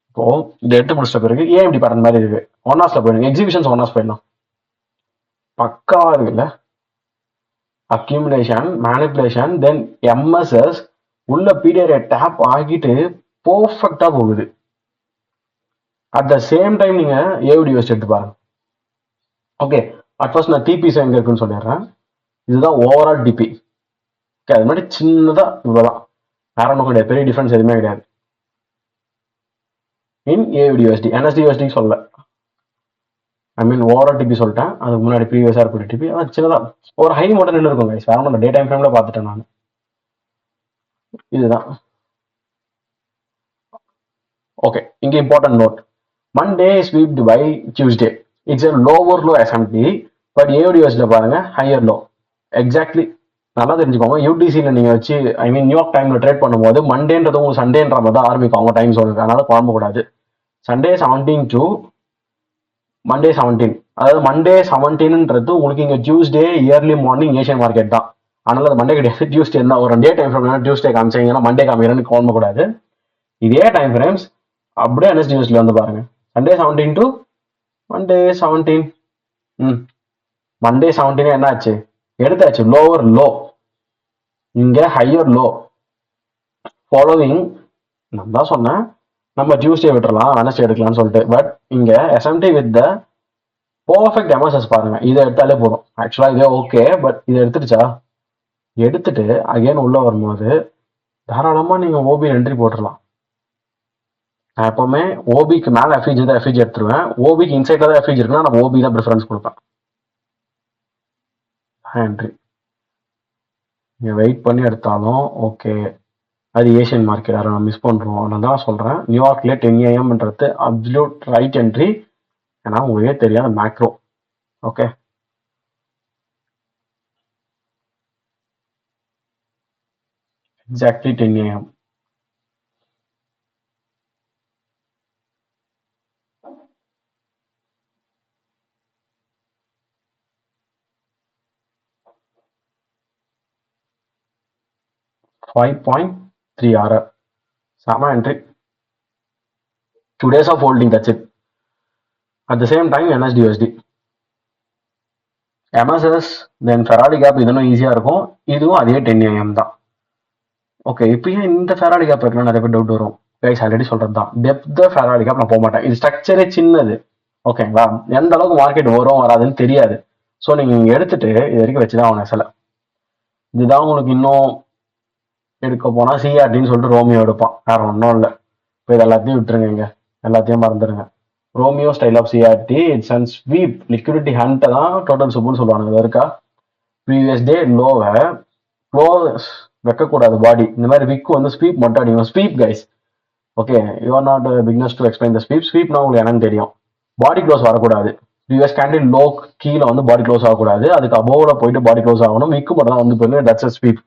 இப்போ இதை எடுத்து முடிச்சிட்ட பிறகு ஏன் இப்படி படுற மாதிரி இருக்கு? 1 hours போயிடுங்க. எக்ஸிபிஷன்ஸ் 1 hours போயிடலாம். பக்காவா இருக்குல்ல? அக்யூமுலேஷன், மேனிப்புலேஷன், தென் எம்எஸ்எஸ் உள்ள பீரியட் டேப் ஆகிட்டு பர்ஃபெக்டா போகுது. அட் த சேம் டைம் நீங்க ஏவிடிஎஸ் எடுத்து பாருங்க. ஓகே, அட் ஃபர்ஸ்ட் நான் டிபிஸ் எங்க இருக்குன்னு சொல்லிடுறேன். இதுதான் ஓவரால் டிபி. ஓகே, அது மாதிரி சின்னதா இவ்வளவுதான், வேற ஒன்றும் கிடையாது, பெரிய டிஃபரன்ஸ் எதுவுமே கிடையாது. இன் ஏவிடிஎஸ்டி என்எஸ்டிஎஸ்டி சொல்லல, ஐ மீன் ஓவரால் டிபி சொல்லிட்டேன். அதுக்கு முன்னாடி ப்ரீவியஸா இருக்கிற டிபி அது சின்னதா ஒரு ஹை மட்டும் நின்று இருக்கும் கைஸ். வேற ஒன்றும் டே டைம் ஃப்ரேம்ல பார்த்துட்டேன் நான். இதுதான். ஓகே, இங்க important note, Monday swept by Tuesday. It's a lower low SMT, பட் ஏவிடிஎஸ்ல பாருங்க ஹையர் லோ. எக்ஸாக்ட்லி, நல்லா தெரிஞ்சுக்கோங்க. யூடிசியில் நீங்கள் வச்சு ஐ மீன் நியூயார்க் டைமில் ட்ரேட் பண்ணும்போது மண்டேன்றது உங்களுக்கு சண்டேன்ற மாதிரி தான் ஆரம்பிக்கும் அவங்க டைம் சொல்லுங்க. அதனால குழம்பக்கூடாது. சண்டே 17 டு மண்டே 17, அதாவது மண்டே 17ன்றது உங்களுக்கு இங்கே Tuesday early morning Asian market தான். அதனால அது மண்டே கிடையாது, டியூஸ்டே தான். ஒரு டே டைம் ஃப்ரேம் டியூஸ்டே காமிச்சிங்கன்னா மண்டே காமிக்கிறேன்னு குழம்பக்கூடாது. இதே டைம் ஃப்ரேம்ஸ் அப்படியே என்எஸ்டிஎஸ்ல வந்து பாருங்க. Sunday 17 to Monday 17. மண்டே 17 என்ன ஆச்சு? எடுத்தாச்சு லோவர் லோ, இங்க ஹையர் லோ ஃபாலோவிங். நான் தான் சொன்னேன் நம்ம டியூஸ்டே விட்டுறலாம் வெனஸ்டே எடுக்கலாம்னு சொல்லிட்டு. பட் இங்க SMT with the perfect MSS பாருங்க. இதை எடுத்தாலே போதும். ஆக்சுவலா இதே ஓகே, பட் இதை எடுத்துடுச்சா? எடுத்துட்டு அகைன் உள்ள வரும்போது தாராளமா நீங்க ஓபி என்ட்ரி போட்டுடலாம். நான் எப்பவுமே ஓபிக்கு மேல எஃபிஜி தான் எஃபிஜி எடுத்துருவேன். ஓபிக்கு இன்சைட்ல தான் எஃபிஜி இருக்குன்னா நான் ஓபி தான் ப்ரிஃபரன்ஸ் கொடுப்பேன். என்ட்ரி நீங்க வெயிட் பண்ணி எடுத்தாலும் ஓகே, அது ஏஷியன் மார்க்கெட், அதை நான் மிஸ் பண்றோம். நான் தான் சொல்றேன் நியூயார்க்ல 10 AM அப்சல்யூட் ரைட் என்ட்ரி. ஏன்னா உங்களுக்கே தெரியாத macro. Okay, exactly 10 AM. $5.3 sama entry. 2 days of holding, that's it. At the same time NSDUSD, MSS, then Ferrari gap இதனும் ஈஸியா இருக்கும். இதுவும் அதே 10 AM தான். ஓகே, இப்போ ஏன் இந்த ஃபெராரி கேப் இருக்குன்னு நிறைய பேர் டவுட் வரும். கைஸ் ஆல்ரெடி சொல்றது தான், டெப்த் ஃபெராரி கேப் நான் போக மாட்டேன். இது ஸ்ட்ரக்சரே சின்னது. ஓகேங்களா, எந்த அளவுக்கு மார்க்கெட் வரும் வராதுன்னு தெரியாது. ஸோ நீங்க இங்க எடுத்துட்டு இது வரைக்கும் வச்சுதான் ஆகணும் சில. இதுதான் உங்களுக்கு இன்னும் எடுக்க போனா சிஆர்டின்னு சொல்லிட்டு ரோமியோ எடுப்பான், வேற ஒன்றும் இல்லை. இப்போ இது எல்லாத்தையும் விட்டுருங்க, இங்க எல்லாத்தையும் மறந்துடுங்க. Romeo style of CRT it's and sweep liquidity ஹண்ட்டை தான் டோட்டல் சூப்புன்னு சொல்லுவாங்க. இது இருக்கா ப்ரீவியஸ் டே லோவை க்ளோஸ் வைக்கக்கூடாது பாடி. இந்த மாதிரி விக்கு வந்து ஸ்வீப் மட்டும் அடிக்கும். Sweep guys, okay, you are not beginners to explain the sweep. ஸ்வீப்னா உங்களுக்கு என்னன்னு தெரியும். பாடி க்ளோஸ் வரக்கூடாது. யூஎஸ் கேண்டில் லோ கீழே வந்து பாடி க்ளோஸ் ஆகக்கூடாது. அதுக்கு அபோவ்ல போயிட்டு பாடி க்ளோஸ் ஆகணும். விக்கு மட்டும் தான் வந்து போயிருந்து தட்ஸ் அ ஸ்வீப்.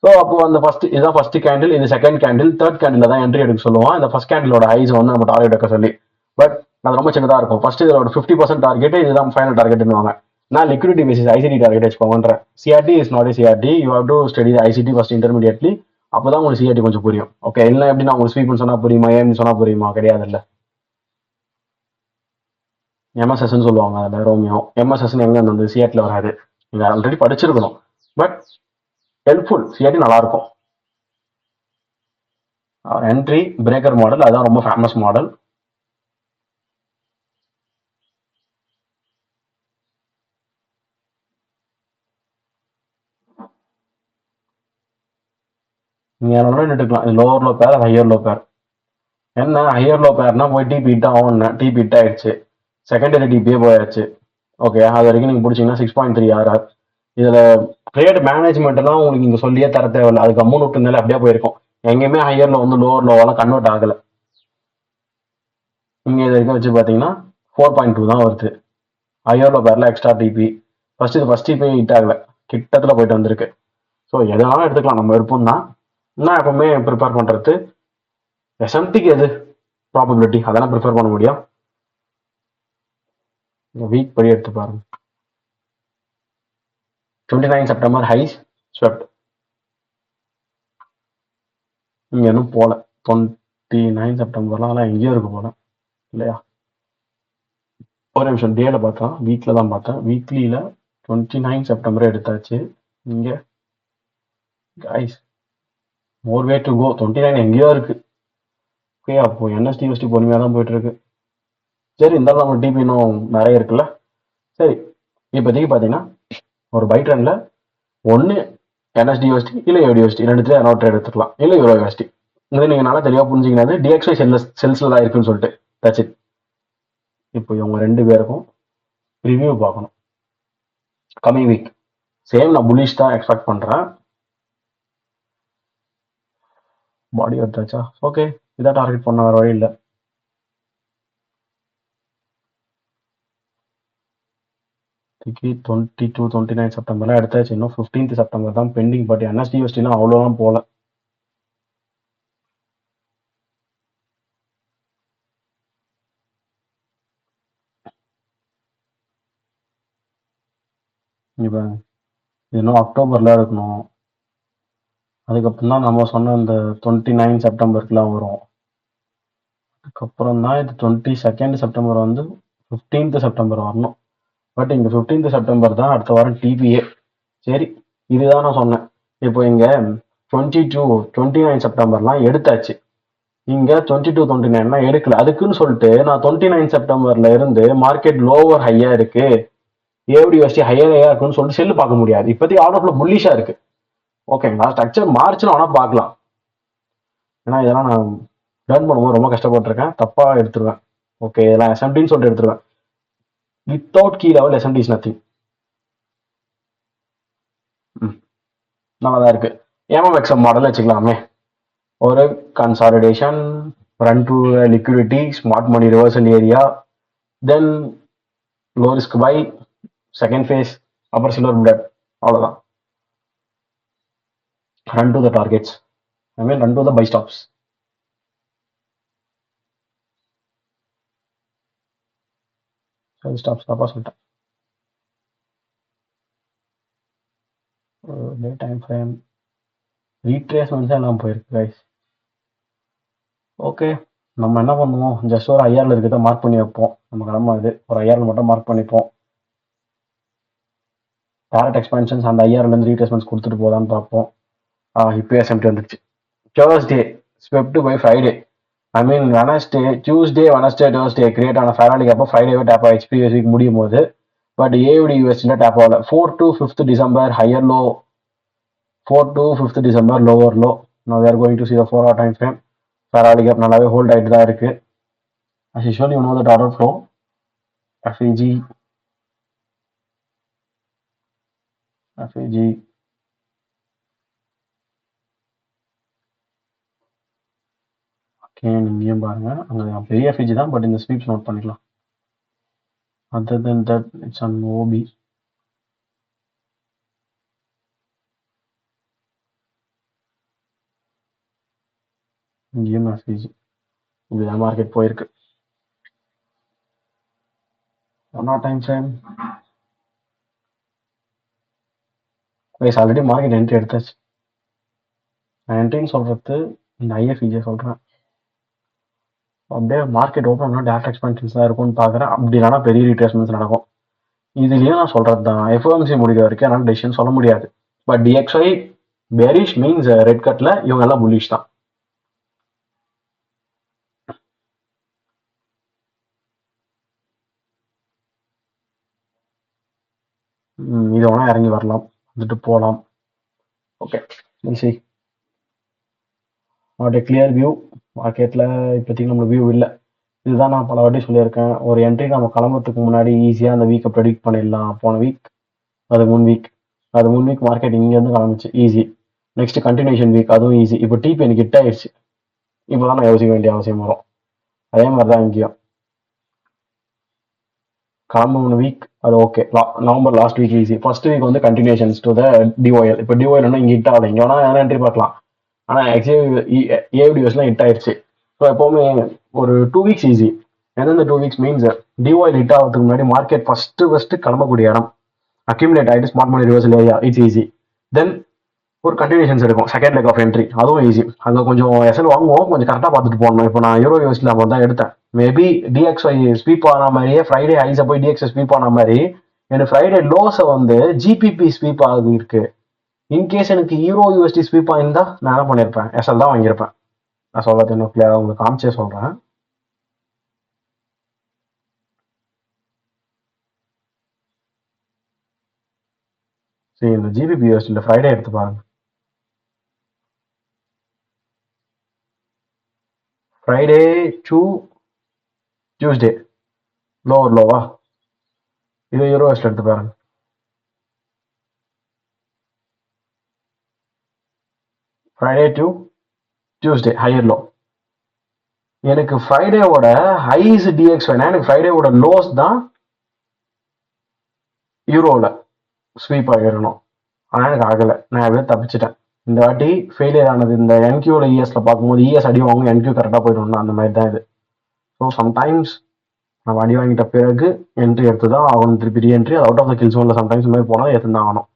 ஸோ அப்போ அந்த ஃபர்ஸ்ட் இதுதான் ஃபர்ஸ்ட் கேண்டில், இது செகண்ட் கேண்டில், தேர்ட் கேண்டில் தான் என்ட்ரி எடுக்க சொல்லுவோம். இந்த ஃபர்ஸ்ட் கேண்டிலோட ஹைஸ் வந்து நம்ம டார்கெட் எடுக்க சொல்லி. பட் அது ரொம்ப சின்னதாக இருக்கும். ஃபர்ஸ்ட் இதோட 50% டார்கெட், இதுதான் ஃபைனல் டார்கெட்னுவாங்க. நான் லிக்விடிட்டி பேசிஸ் ஐசிடி டார்கெட் வச்சுக்கோங்கன்ற. CRT is not a CRT, you have to study ICT first intermediately. அப்பதான் உங்களுக்கு சிஆர்டி கொஞ்சம் புரியும். ஓகே, இல்லை எப்படி நான் உங்களுக்கு ஸ்வீப்னு சொன்னா புரியுமா, ஏன்னு சொன்னா புரியுமா? கிடையாது. இல்லை, எம்எஸ்எஸ்ன்னு சொல்லுவாங்க அதில் ரோமியோ. எம்எஸ்எஸ்ன்னு எங்க வந்து சிஆர்டியில் வராது. நீங்க ஆல்ரெடி படிச்சிருக்கணும். பட் ஹெல்ப்ஃபுல், சிஆர்டி நல்லா இருக்கும். என்ட்ரி பிரேக்கர் மாடல் அதான் ரொம்ப ஃபேமஸ் மாடல். நீங்க என்ன நின்றுக்கலாம், இது லோவர் லோ பேர், ஹையர் லோ பேர். என்ன ஹையர் லோ பேர்னா போய் டிபி ஹிட் ஆகும், டிபி ஹிட் ஆயிடுச்சு, செகண்டரி டிபியே போயாச்சு. ஓகே, அது வரைக்கும் நீங்க பிடிச்சிங்கன்னா 6.3 ஆர்ஆர். இதுல ட்ரேட் மேனேஜ்மெண்ட் எல்லாம் உங்களுக்கு இங்க சொல்லியே தர தேவையில்லை, அதுக்கு அமௌண்ட் விட்டுருந்தாலே அப்படியே போயிருக்கும். எங்கேயுமே ஹையர்ல வந்து லோவர் லோவெல்லாம் கன்வெர்ட் ஆகல. இங்க இது வரைக்கும் வச்சு பாத்தீங்கன்னா 4.2 தான் வருது. ஹையர் லோ பேர்ல extra TP. First TP hit ஆகல, கிட்டத்துல போயிட்டு வந்திருக்கு. ஸோ எதனாலும் எடுத்துக்கலாம், நம்ம விருப்பம் தான். நான் எப்பவுமே ப்ரிப்பேர் பண்றது எஸ்எம்டிக்கு எது ப்ராபபிலிட்டி அதெல்லாம் ப்ரிஃபர் பண்ண முடியும். வீக் படி எடுத்து பாருங்க. 29 செப்டம்பர் ஹைஸ் ஸ்வெப்ட். இங்க இன்னும் போல. 29 செப்டம்பர்லாம் அதெல்லாம் எங்கேயோ இருக்கு போல இல்லையா? ஒரு நிமிஷம், டேல பார்த்தேன், வீக்ல தான் பார்த்தேன். வீக்லியில 29 செப்டம்பரே எடுத்தாச்சு. இங்க guys more way to go. 29 எங்கேயோ இருக்கு. ஓகே, அப்போ என்எஸ்டி யூஎஸ்டி பொறுமையாக தான் போயிட்டு இருக்கு. சரி, இருந்தாலும் நம்ம டிபி இன்னும் நிறைய இருக்குல்ல. சரி, இப்போதைக்கு பார்த்தீங்கன்னா ஒரு பை ட்ரெண்ட்ல ஒன்று என்எஸ்டி யூஎஸ்டி இல்லை யூடியூஎஸ்டி ரெண்டுத்துல ஏதாவது ட்ரேட் எடுத்துக்கலாம், இல்லை யூரோ யூஎஸ்டி. இது நீங்கள் நல்லா தெளிவாக புரிஞ்சிங்கன்னா டிஎக்ஸ்ஐ செல்ஸில் தான் இருக்குன்னு சொல்லிட்டு தட்ஸ் இட். இப்போ இவங்க ரெண்டு பேருக்கும் ரிவ்யூ பார்க்கணும் கமிங் வீக். சேம் நான் புலிஷ் தான் எக்ஸ்பெக்ட் பண்ணுறேன். பாடி எடுத்தாச்சா? ஓகே, இதான் டார்கெட் பண்ண வேற வழி இல்லை. இன்னைக்கு 29 செப்டம்பர்லாம் எடுத்தாச்சு. இன்னும் 15 செப்டம்பர் தான் பெண்டிங். பட் என்எஸ்டி யூஎஸ்டிலாம் அவ்வளோலாம் போகல. இப்போ இன்னும் அக்டோபரில் இருக்கணும். அதுக்கப்புறம் தான் நம்ம சொன்ன இந்த 29 செப்டம்பருக்குலாம் வரும். அதுக்கப்புறம் தான் இது 22 செப்டம்பர் வந்து 15 செப்டம்பர் வரணும். பட் இங்கே 15 செப்டம்பர் தான் அடுத்த வாரம் டிபிஏ. சரி, இதுதான் நான் சொன்னேன். இப்போ இங்கே 29 செப்டம்பர்லாம் எடுத்தாச்சு. இங்கே 29 எடுக்கல. அதுக்குன்னு சொல்லிட்டு நான் 29 செப்டம்பர்ல இருந்து மார்க்கெட் லோவர் ஹையா இருக்கு, ஏவிடிஎஸ்டி ஹையர் இருக்குன்னு சொல்லிட்டு செல்லு பார்க்க முடியாது. இப்போதைக்கு ஆர்டர் ஃப்ளோ புல்லிஷா இருக்கு. ஓகேங்களா? ஸ்ட்ரக்சர் மார்ச்ல வேணா பார்க்கலாம். ஏன்னா இதெல்லாம் நான் லேர்ன் பண்ணும்போது ரொம்ப கஷ்டப்பட்டிருக்கேன், தப்பா எடுத்துருவேன். ஓகே, இதெல்லாம் எஸ்எம்டின்னு சொல்லிட்டு எடுத்துருவேன். Without key level SMT is nothing. நல்லா தான் இருக்கு. எம்எம்எக்ஸ்எம் மாடல் வச்சுக்கலாமே. ஒரு consolidation, run to liquidity, smart money reversal area, then low risk buy, second phase, அப்புறம் சில்வர் புல்லட். அவ்வளோதான். Run to the targets, I mean run to the buy stops. Stops தப்பா சொல்லிட்டேன். டைம் ஃப்ரேம் ரீட்ரேஸ்மெண்ட்ஸ் எல்லாம் போயிருக்கு கைஸ். ஓகே, நம்ம என்ன பண்ணுவோம், ஜஸ்ட் ஒரு ஐஆர்ல இருக்கிறத மார்க் பண்ணி வைப்போம். நம்ம கடமை இது, ஒரு ஐஆர்ல மட்டும் மார்க் பண்ணிப்போம். டேரக்ட் எக்ஸ்பென்ஷன்ஸ் அந்த ஐஆர்லேருந்து ரீட்ரேஸ்மெண்ட்ஸ் கொடுத்துட்டு போதான்னு பார்ப்போம். இப்போ எஸ்எம்டி வந்துருச்சு. Thursday swept by Friday, I mean Wednesday, Tuesday, Wednesday, Thursday create ஆன ஃபேராலிக்கு அப்போ ஃப்ரைடேவே டேப் ஆயிடுச்சு ப்ரீவியஸ் வீக் முடியும் போது. பட் ஏவிடி யூஎஸ்டியில் டேப் ஆகல. 4 to 5th December higher low, 4 to 5th December lower low. Now we are going to see the 4-hour time frame. Fair value gap நல்லாவே ஹோல்ட் ஆகிட்டு தான் இருக்கு. As usual, you know that order flow. FEG, FEG, okay, இங்கேயும் பாருங்க, அங்கே பெரிய FEG தான், பட் இந்த ஸ்வீப்ஸ் நோட் பண்ணிக்கலாம். Other than that, it's on OB. இங்கேயும் மெசேஜ். இப்படிதான் மார்க்கெட் போயிருக்கு. One hour time frame guys, already market entry எடுத்தாச்சு. நான் என்ட்ரின்னு சொல்றது இந்த ஐஎஃப்இஜே சொல்றேன். அப்படியே மார்க்கெட் ஓப்பன் பண்ணால் டேரக்ட் எக்ஸ்பென்ஷன்ஸ் தான் இருக்கும்னு பார்க்குறேன். அப்படி இல்லைனா பெரிய ரீட்ரேஸ்மெண்ட்ஸ் நடக்கும். இதுலேயும் நான் சொல்கிறது தான், எஃப்ஓஎம்சி முடிகிற வரைக்கும் என்னால் டெசிஷன் சொல்ல முடியாது. But DXY perish means red கட்டில் இவங்க எல்லாம் புல்லிஷ் தான். இது வேணா இறங்கி வரலாம், வந்துட்டு போகலாம். Okay, easy not a clear view மார்க்கெட்டில். இப்போதைக்கு நம்மளுக்கு வியூ இல்லை. இதுதான் நான் பல வாட்டி சொல்லியிருக்கேன், ஒரு என்ட்ரி நம்ம கிளம்புறதுக்கு முன்னாடி ஈஸியாக அந்த வீக்கை ப்ரெடிக்ட் பண்ணிடலாம். போன வீக், அது 3 வீக் மார்க்கெட் இங்கேருந்து கிளம்பிச்சு ஈஸி. நெக்ஸ்ட் கண்டினியூஷன் வீக், அதுவும் ஈஸி. இப்போ டிபி எனக்கு ஹிட் ஆயிடுச்சு. இப்போ தான் நான் யோசிக்க வேண்டிய அவசியம் வரும். அதே மாதிரி தான் இங்கேயும் கிளம்புன வீக் அது okay. November last week easy. First week வந்து கண்டினியூஷன்ஸ் டு த டிஓஎல். இப்போ டிஓஎல் இங்கே ஹிட் ஆகலை, இங்கே வேணா என்ட்ரி பார்க்கலாம். ஆனால் ஏவிடிஎஸ்லாம் ஹிட் ஆயிடுச்சு. ஸோ எப்போவுமே ஒரு 2 வீக்ஸ் ஈஸி. எந்தெந்த 2 வீக்ஸ் மீன்ஸ் டிஓஎல் ஹிட் ஆகிறதுக்கு முன்னாடி மார்க்கெட் ஃபர்ஸ்ட் கிளம்பக்கூடிய இடம் அக்யூமுலேட் ஆகிட்டு smart money reversal area, it's easy. Then ஒரு கண்டினியூஷன்ஸ் இருக்கும் செகண்ட் லெக் ஆஃப் என்ட்ரி, அதுவும் ஈஸி. அங்கே கொஞ்சம் எஸ்எல் வாங்குவோம், கொஞ்சம் கரெக்டாக பார்த்துட்டு போகணும். இப்போ நான் யூரோ யூஎஸ்ல தான் எடுத்தேன். மேபி டிஎக்ஸ்ஒய் ஸ்வீப் ஆன மாதிரியே ஃப்ரைடே ஹைஸை போய் டிஎக்ஸ்ஒய் ஸ்வீப் ஆன மாதிரி எனக்கு ஃப்ரைடே லோஸை வந்து ஜிபிபி ஸ்வீப் ஆகி இருக்கு. இன்கேஸ் எனக்கு யூரோ யூஎஸ்டி ஸ்வீப் ஆகிருந்தா நான் என்ன பண்ணியிருப்பேன், எஸ்எல் தான் வாங்கியிருப்பேன். நான் சொல்றது இன்னும் கிளியராக உங்களுக்கு காமிச்சே சொல்கிறேன். சரி, இந்த ஜிபிபி யூஎஸ்டியில் ஃப்ரைடே எடுத்து பாருங்க. ஃப்ரைடே டு டியூஸ்டே லோவா, இது யூரோ யூஎஸ்டி எடுத்து பாருங்க. Friday to Tuesday higher low. எனக்கு ஃப்ரைடேவோட ஹைஸ் டிஎக்ஸ் வேணா, எனக்கு ஃப்ரைடேவோட லோஸ் தான் யூரோவில் ஸ்வீப் ஆகிடணும். ஆனால் எனக்கு ஆகலை, நான் அப்படியே தப்பிச்சிட்டேன். இந்த வாட்டி ஃபெயிலியர் ஆனது இந்த என்கியூல இஎஸ்ல பார்க்கும்போது இஎஸ் அடி வாங்க என்கியூ கரெக்டாக போயிடணும், அந்த மாதிரி தான் இது. ஸோ சம்டைம்ஸ் நம்ம அடி வாங்கிட்ட பிறகு என்ட்ரி எடுத்து தான் ஆகணும், திருப்பி reentry out of the kill ஜோனில் சம்டைம்ஸ் மாதிரி போனால் எடுத்து தான் ஆகணும்.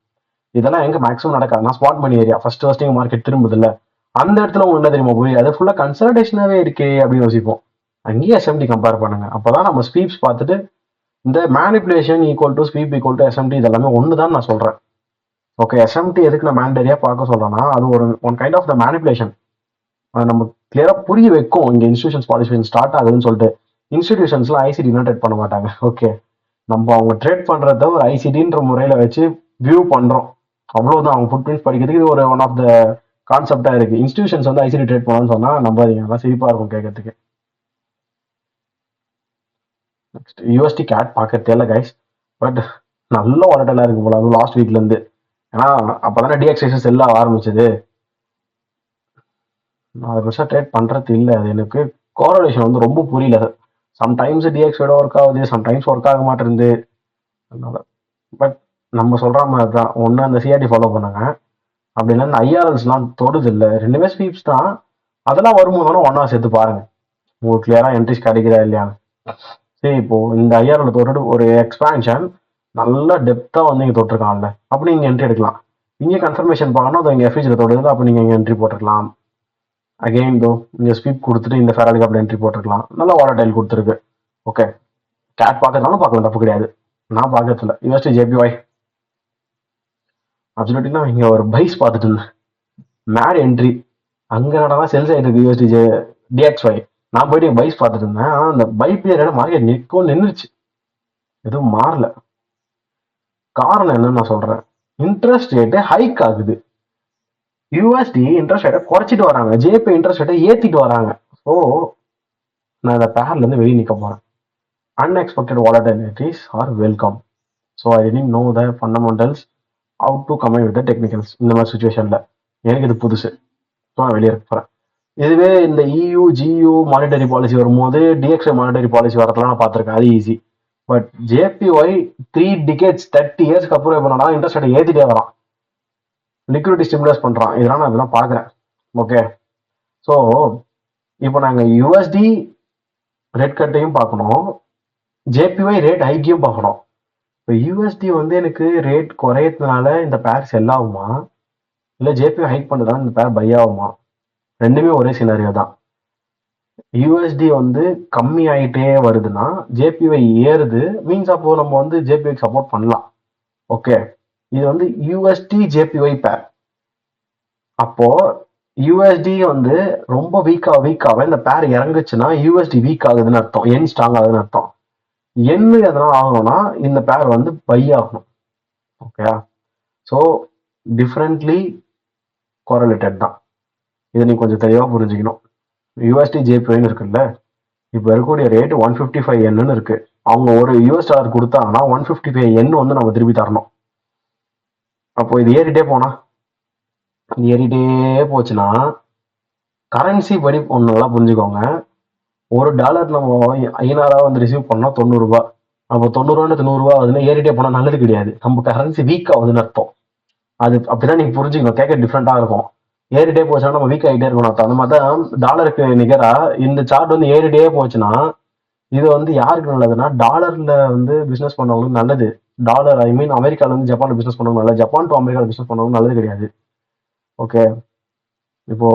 இதெல்லாம் எங்கே மேக்ஸிமம் நடக்காது. நான் smart money area first market திரும்புது இல்லை, அந்த இடத்துல உங்களுக்கு என்ன தெரியுமா போய் அது ஃபுல்லாக கன்சல்டேஷனாகவே இருக்கே அப்படின்னு யோசிப்போம். அங்கேயே எஸ்எம்டி கம்பேர் பண்ணுங்க, அப்போதான் நம்ம ஸ்வீப்ஸ் பார்த்துட்டு இந்த manipulation equal to sweep equal to SMT இதெல்லாமே ஒன்று தான் நான் சொல்கிறேன். ஓகே, எஸ்எம்டி எதுக்கு நான் மேண்டரியாக பார்க்க சொல்கிறேன்னா, அது ஒரு one kind of the manipulation. நம்ம கிளியராக புரிய வைக்கும் இங்கே இன்ஸ்டியூஷன்ஸ் பார்ட்டிசிபேஷன் ஸ்டார்ட் ஆகுதுன்னு சொல்லிட்டு. இன்ஸ்டிடியூஷன்ஸ்லாம் ஐசிடினா ட்ரேட் பண்ண மாட்டாங்க. ஓகே, நம்ம அவங்க ட்ரேட் பண்ணுறத ஒரு ஐசிடின்ற முறையில் வச்சு வியூ பண்ணுறோம், அவ்வளோதான். அவங்க ஃபுட் பிரிண்ட்ஸ் படிக்கிறதுக்கு இது ஒரு ஒன் ஆஃப் த கான்செப்டாக இருக்குது. இன்ஸ்டியூஷன்ஸ் வந்து ஐசிடி ட்ரேட் பண்ணணும்னு சொன்னால் நம்பாதீங்க, அதெல்லாம் சிரிப்பாக இருக்கும் கேட்கறதுக்கு. நெக்ஸ்ட் யூஎஸ்டி கேட் பார்க்க தெரியல கைஸ், பட் நல்ல வாலட்டலாக இருக்கு போல அதுவும் லாஸ்ட் வீக்லேருந்து. ஏன்னா அப்போ தானே டிஎக்ஸைசஸ் எல்லாம் ஆரம்பிச்சது. நான் அதை பெருசாக ட்ரேட் பண்ணுறது இல்லை, அது எனக்கு கோரலேஷன் வந்து ரொம்ப புரியல. சம்டைம்ஸ் டிஎக்ஸோட ஒர்க் ஆகுது, சம்டைம்ஸ் ஒர்க் ஆக மாட்டேருந்து. அதனால பட் நம்ம சொல்கிற மாதிரி தான், ஒன்று அந்த சிஆர்டி ஃபாலோ பண்ணாங்க, அப்படின்னா இந்த ஐஆர்எல்ஸ்லாம் தொடுது இல்லை, ரெண்டுமே ஸ்வீப்ஸ் தான். அதெல்லாம் வரும்போது ஒன்றா சேர்த்து பாருங்க, உங்களுக்கு கிளியராக என்ட்ரிஸ் கிடைக்குதா இல்லையா. சரி, இப்போ இந்த ஐஆர்எல் தொட்டு ஒரு எக்ஸ்பான்ஷன் நல்ல டெப்த்தாக வந்து இங்கே தொட்டிருக்காங்கல்ல, அப்படி நீங்கள் என்ட்ரி எடுக்கலாம். இங்கே கன்ஃபர்மேஷன் பார்க்கணும், அது இங்கே எஃபிஜியில் தொடுது, அப்போ நீங்கள் இங்கே என்ட்ரி போட்டுருக்கலாம். அகெயின் தோ இங்கே ஸ்வீப் கொடுத்துட்டு இந்த ஃபெராலுக்கு அப்படி என்ட்ரி போட்டுருக்கலாம். நல்ல வாலடைல் கொடுத்துருக்கு. ஓகே, கேட் பார்க்கறதுனாலும் பார்க்கலாம், தப்பு கிடையாது. நான் பார்க்கறதில்ல. யூஎஸ்டி ஜேபிஒய் அப்சல்யூட்லி நான் இங்கே ஒரு பைஸ் பார்த்துட்டு இருந்தேன், மேட் என்ட்ரி அங்கே நடனா செல்ஸ் ஆகிட்டு இருக்கு யூஎஸ்டி டிஎக்ஸ்ஒய். நான் போயிட்டு பைஸ் பார்த்துட்டு இருந்தேன், ஆனால் அந்த பை பீரியட் மார்க்கெட் நின்றுச்சு, எதுவும் மாறல. காரணம் என்னன்னு நான் சொல்றேன், இன்ட்ரெஸ்ட் ரேட்டு ஹைக் ஆகுது. யூஎஸ்டி இன்ட்ரெஸ்ட் ரேட்டை குறைச்சிட்டு வராங்க, ஜேபி இன்ட்ரெஸ்ட் ரேட்டை ஏற்றிட்டு வராங்க. ஸோ நான் இந்த பேர்லேருந்து வெளியே நிற்க போகிறேன். Unexpected volatilities are welcome. So I didn't know the fundamentals, how to combine with the technicals. இந்த மாதிரி சுச்சுவேஷனில் எனக்கு இது புதுசு, ஸோ நான் வெளியே இருக்க போகிறேன். இதுவே இந்த இயூ ஜியூ மானிட்டரி பாலிசி வரும்போது டிஎக்ஸ்ஐ மானிட்டரி பாலிசி வரதெல்லாம் நான் பார்த்துருக்கேன், அது ஈஸி. பட் ஜேபிஒய் 3 டிகேட்ஸ் 30 இயர்ஸ்க்கு அப்புறம் இப்போ இன்ட்ரெஸ்ட் ரேட் ஏற்றிட்டே வரான், லிக்விடிட்டி ஸ்டிமுலேஸ் பண்ணுறான். இதெல்லாம் நான் இதெல்லாம் பார்க்குறேன். ஓகே, ஸோ இப்போ நாங்கள் யூஎஸ்டி ரேட் கட்டையும் பார்க்கணும், ஜேபிஒய் ரேட் ஹைக்கையும் பார்க்கணும். இப்போ யூஎஸ்டி வந்து எனக்கு ரேட் குறையறதுனால இந்த பேர் செல் ஆகுமா, இல்லை ஜேபிஒய் ஹைக் பண்ணுறதுனால இந்த பேர் பை ஆகுமா? ரெண்டுமே ஒரே சினாரியோ தான். யூஎஸ்டி வந்து கம்மி ஆகிட்டே வருதுன்னா ஜேபிஒய் ஏறுது, மீன்ஸ் அப்போ நம்ம வந்து ஜேபிஒய் சப்போர்ட் பண்ணலாம். ஓகே, இது வந்து யூஎஸ்டி ஜேபிஒய் பேர். அப்போ யூஎஸ்டி வந்து ரொம்ப வீக்காக இந்த பேர் இறங்குச்சுன்னா யூஎஸ்டி வீக் ஆகுதுன்னு அர்த்தம், என் ஸ்ட்ராங் ஆகுதுன்னு அர்த்தம். என்ன எதனா ஆகணும்னா இந்த பேர் வந்து பை ஆகணும். ஓகே, ஸோ டிஃப்ரெண்ட்லி கோரலேட்டட் தான். இதை நீ கொஞ்சம் தெளிவாக புரிஞ்சுக்கணும். யூஎஸ்டி ஜேபிஒய்னு இருக்குல்ல, இப்போ இருக்கக்கூடிய ரேட் 155 என்னு இருக்கு. அவங்க ஒரு யூஎஸ் டாலர் கொடுத்தாங்கன்னா 155 எண் வந்து நம்ம திருப்பி தரணும். அப்போ இது ஏறிட்டே போச்சுன்னா கரன்சி படி ஒன்று நல்லா புரிஞ்சுக்கோங்க. ஒரு டாலர் நம்ம $5,000 வந்து ரிசீவ் பண்ணோம் $90. அப்போ 90 100 ஆகுதுன்னா ஏறிட்டே போனால் நல்லது கிடையாது, நம்ம கரன்சி வீக் ஆகுதுன்னு அர்த்தம். அது அப்படிதான் நீங்க புரிஞ்சுக்கணும். கேட்க டிஃப்ரெண்டா இருக்கும். ஏறிட்டே போச்சுன்னா நம்ம வீக் ஆகிட்டே இருக்கணும் அர்த்தம். அந்த மாதிரி தான் டாலருக்கு நிகரா இந்த சார்ட் வந்து ஏறிட்டே போச்சுன்னா இது வந்து யாருக்கு நல்லதுன்னா டாலர்ல வந்து பிசினஸ் பண்ணவங்களுக்கு நல்லது. டாலர் ஐ மீன் அமெரிக்கால இருந்து ஜப்பான்ல பிசினஸ் பண்ணவங்க நல்லது, ஜப்பான் டு அமெரிக்கால பிசினஸ் பண்ணவங்க நல்லது கிடையாது. ஓகே, இப்போ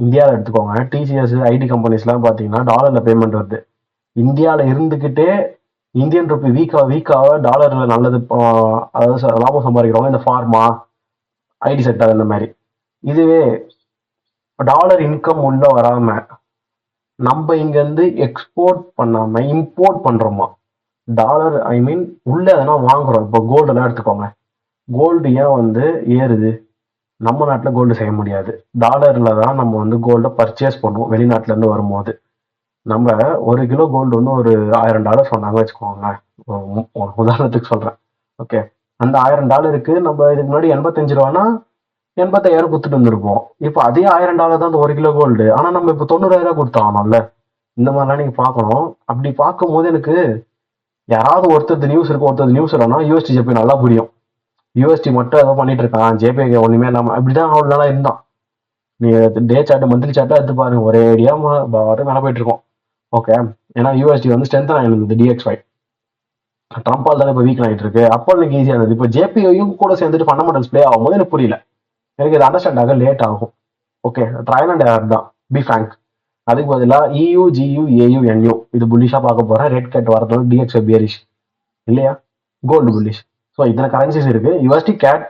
இந்தியாவில் எடுத்துக்கோங்க, டிசிஎஸ் ஐடி கம்பெனிஸ்லாம் பார்த்தீங்கன்னா டாலர்ல பேமெண்ட் வருது. இந்தியாவில் இருந்துக்கிட்டே இந்தியன் ருப்பி வீக்காக டாலர்ல நல்லது, அதாவது லாபம் சம்பாதிக்கிறவங்க இந்த ஃபார்மா, ஐடி செக்டர் இந்த மாதிரி. இதுவே டாலர் இன்கம் உள்ள வராம நம்ம இங்க இருந்து எக்ஸ்போர்ட் பண்ணாம இம்போர்ட் பண்றோமா, டாலர் ஐ மீன் உள்ள எதனா வாங்குறோம். இப்போ கோல்டு எல்லாம் எடுத்துக்கோங்க, கோல்டு ஏன் வந்து ஏறுது? நம்ம நாட்டில் கோல்டு செய்ய முடியாது, டாலர்ல தான் நம்ம வந்து கோல்டை பர்ச்சேஸ் பண்ணுவோம் வெளிநாட்டுல இருந்து வரும்போது. நம்ம 1 கிலோ கோல்டு வந்து ஒரு $1000 சொன்னாங்க வச்சுக்கோங்க, ஒரு உதாரணத்துக்கு சொல்றேன். ஓகே, அந்த $1000 நம்ம இதுக்கு முன்னாடி 85 ரூபானா 85,000 கொடுத்துட்டு வந்திருப்போம். இப்போ அதே $1000 தான் அந்த 1 கிலோ கோல்டு, ஆனா நம்ம இப்போ 90,000 கொடுத்தாங்கல்ல. இந்த மாதிரிலாம் நீங்க பார்க்கணும். அப்படி பார்க்கும்போது எனக்கு யாராவது ஒருத்தர் நியூஸ் இருக்கும், ஒருத்தர் நியூஸ் இல்லைன்னா யூஎஸ்டி ஜேபி நல்லா புரியும். யூஎஸ்டி மட்டும் ஏதோ பண்ணிட்டு இருக்கான், ஜேபி ஒண்ணுமே இல்லாம அப்படிதான் அவ்வளோ நாளா இருந்தான். நீ டே சார்ட் மந்த்லி சார்ட்டா எடுத்து பாருங்க, ஒரே ஐடியா மேலே போயிட்டு இருக்கோம். ஓகே, ஏன்னா யூஎஸ்டி வந்து ஸ்ட்ரென்த் ஆகிருந்தது DXY, ட்ரம்பால் தானே இப்போ வீக் ஆகிட்டு இருக்கு. அப்போ எனக்கு ஈஸியாக இருந்தது. இப்போ ஜேபியும் கூட சேர்ந்துட்டு ஃபண்டமெண்டல்ஸ் பிளே ஆகும்போது எனக்கு புரியல, எனக்கு இது அண்டர்ஸ்டாண்ட் ஆக லேட் ஆகும். ஓகே, ட்ரையல் அண்ட் எரர் தான், பி ஃப்ராங்க். அதுக்கு பதிலாக EU GU AU NU இது புல்லிஷா பார்க்க போறேன். ரெட் கேட் வரது DXY பியரிஷ் இல்லையா, கோல்டு புல்லிஷ். ஸோ இத்தனை கரன்சிஸ் இருக்கு. USD gate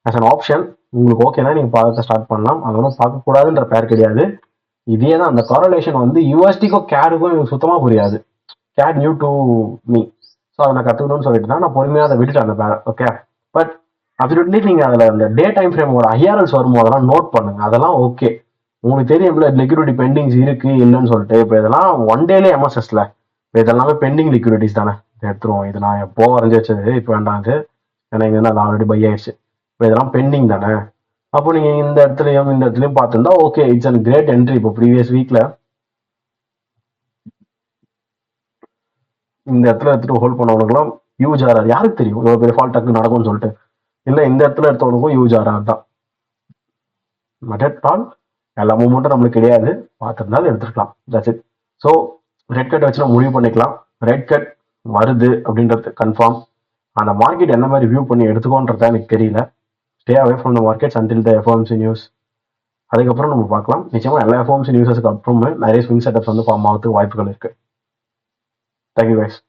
as an option உங்களுக்கு ஓகேனா நீங்க பார்க்க ஸ்டார்ட் பண்ணலாம். அதெல்லாம் பார்க்கக்கூடாதுன்ற பேர் கிடையாது. இதே தான் அந்த காரலேஷன் வந்து யூஎஸ்டிக்கும் கேடுக்கும் எனக்கு சுத்தமாக புரியாது. Get new to me, so அதை நான் கற்றுக்கணும்னு சொல்லிட்டு தான் நான் பொறுமையாக அதை விட்டுட்டேன் அந்த பேரை. ஓகே, பட் அப்சல்யூட்லி நீங்கள் அதில் அந்த டே டைம் ஃப்ரேமோட ஐஆர்எல்ஸ் வரும்போது அதெல்லாம் நோட் பண்ணுங்க. அதெல்லாம் ஓகே, உங்களுக்கு தெரியும்ல லிக்விடிட்டி பெண்டிங்ஸ் இருக்கு இல்லைன்னு சொல்லிட்டு. இப்போ இதெல்லாம் ஒன் டேலே எம்எஸ்எஸ்ல இப்போ இதெல்லாமே பெண்டிங் லிக்விடிட்டிஸ் தானே, எடுத்துருவோம். இது நான் எப்போ வரைஞ்சி வச்சது, இப்போ வேண்டாம், ஏன்னா இங்கே அது ஆல்ரெடி பை ஆயிடுச்சு. இப்போ இதெல்லாம் பெண்டிங் தானே. அப்போ நீங்க இந்த இடத்துலயும் பார்த்துருந்தா okay, it's an great entry. இப்போ ப்ரீவியஸ் வீக்ல இந்த இடத்துல எடுத்துட்டு ஹோல்ட் பண்ணவனுக்குலாம் யூஜ் ஆர்ஆர். யாருக்கு தெரியும் இவ்வளோ பெரிய ஃபால்ட் டக்கு நடக்கும்னு சொல்லிட்டு? இல்லை, இந்த இடத்துல எடுத்தவனுக்கும் யூஜ் ஆர்ஆர் தான். பட் எல்லா மூமெண்ட்டும் நம்மளுக்கு கிடையாது, பார்த்துருந்தாலும் எடுத்துருக்கலாம். That's it. So rate cut வச்சு நம்ம முடிவு பண்ணிக்கலாம். ரெட் கட் வருது அப்படின்றது கன்ஃபார்ம். அந்த மார்க்கெட் என்ன மாதிரி வியூ பண்ணி எடுத்துக்கோன்றதா எனக்கு தெரியல. Stay away from the markets until the FOMC news. அதுக்கப்புறம் நம்ம பார்க்கலாம். நிச்சயமா எல்லா எஃப்ஓஎம்சி நியூஸஸ்க்கு அப்புறமே நிறைய ஸ்விங் செட்டப்ஸ் வந்து ஃபார்ம் ஆகிறதுக்கு வாய்ப்புகள் இருக்கு. Thank you guys.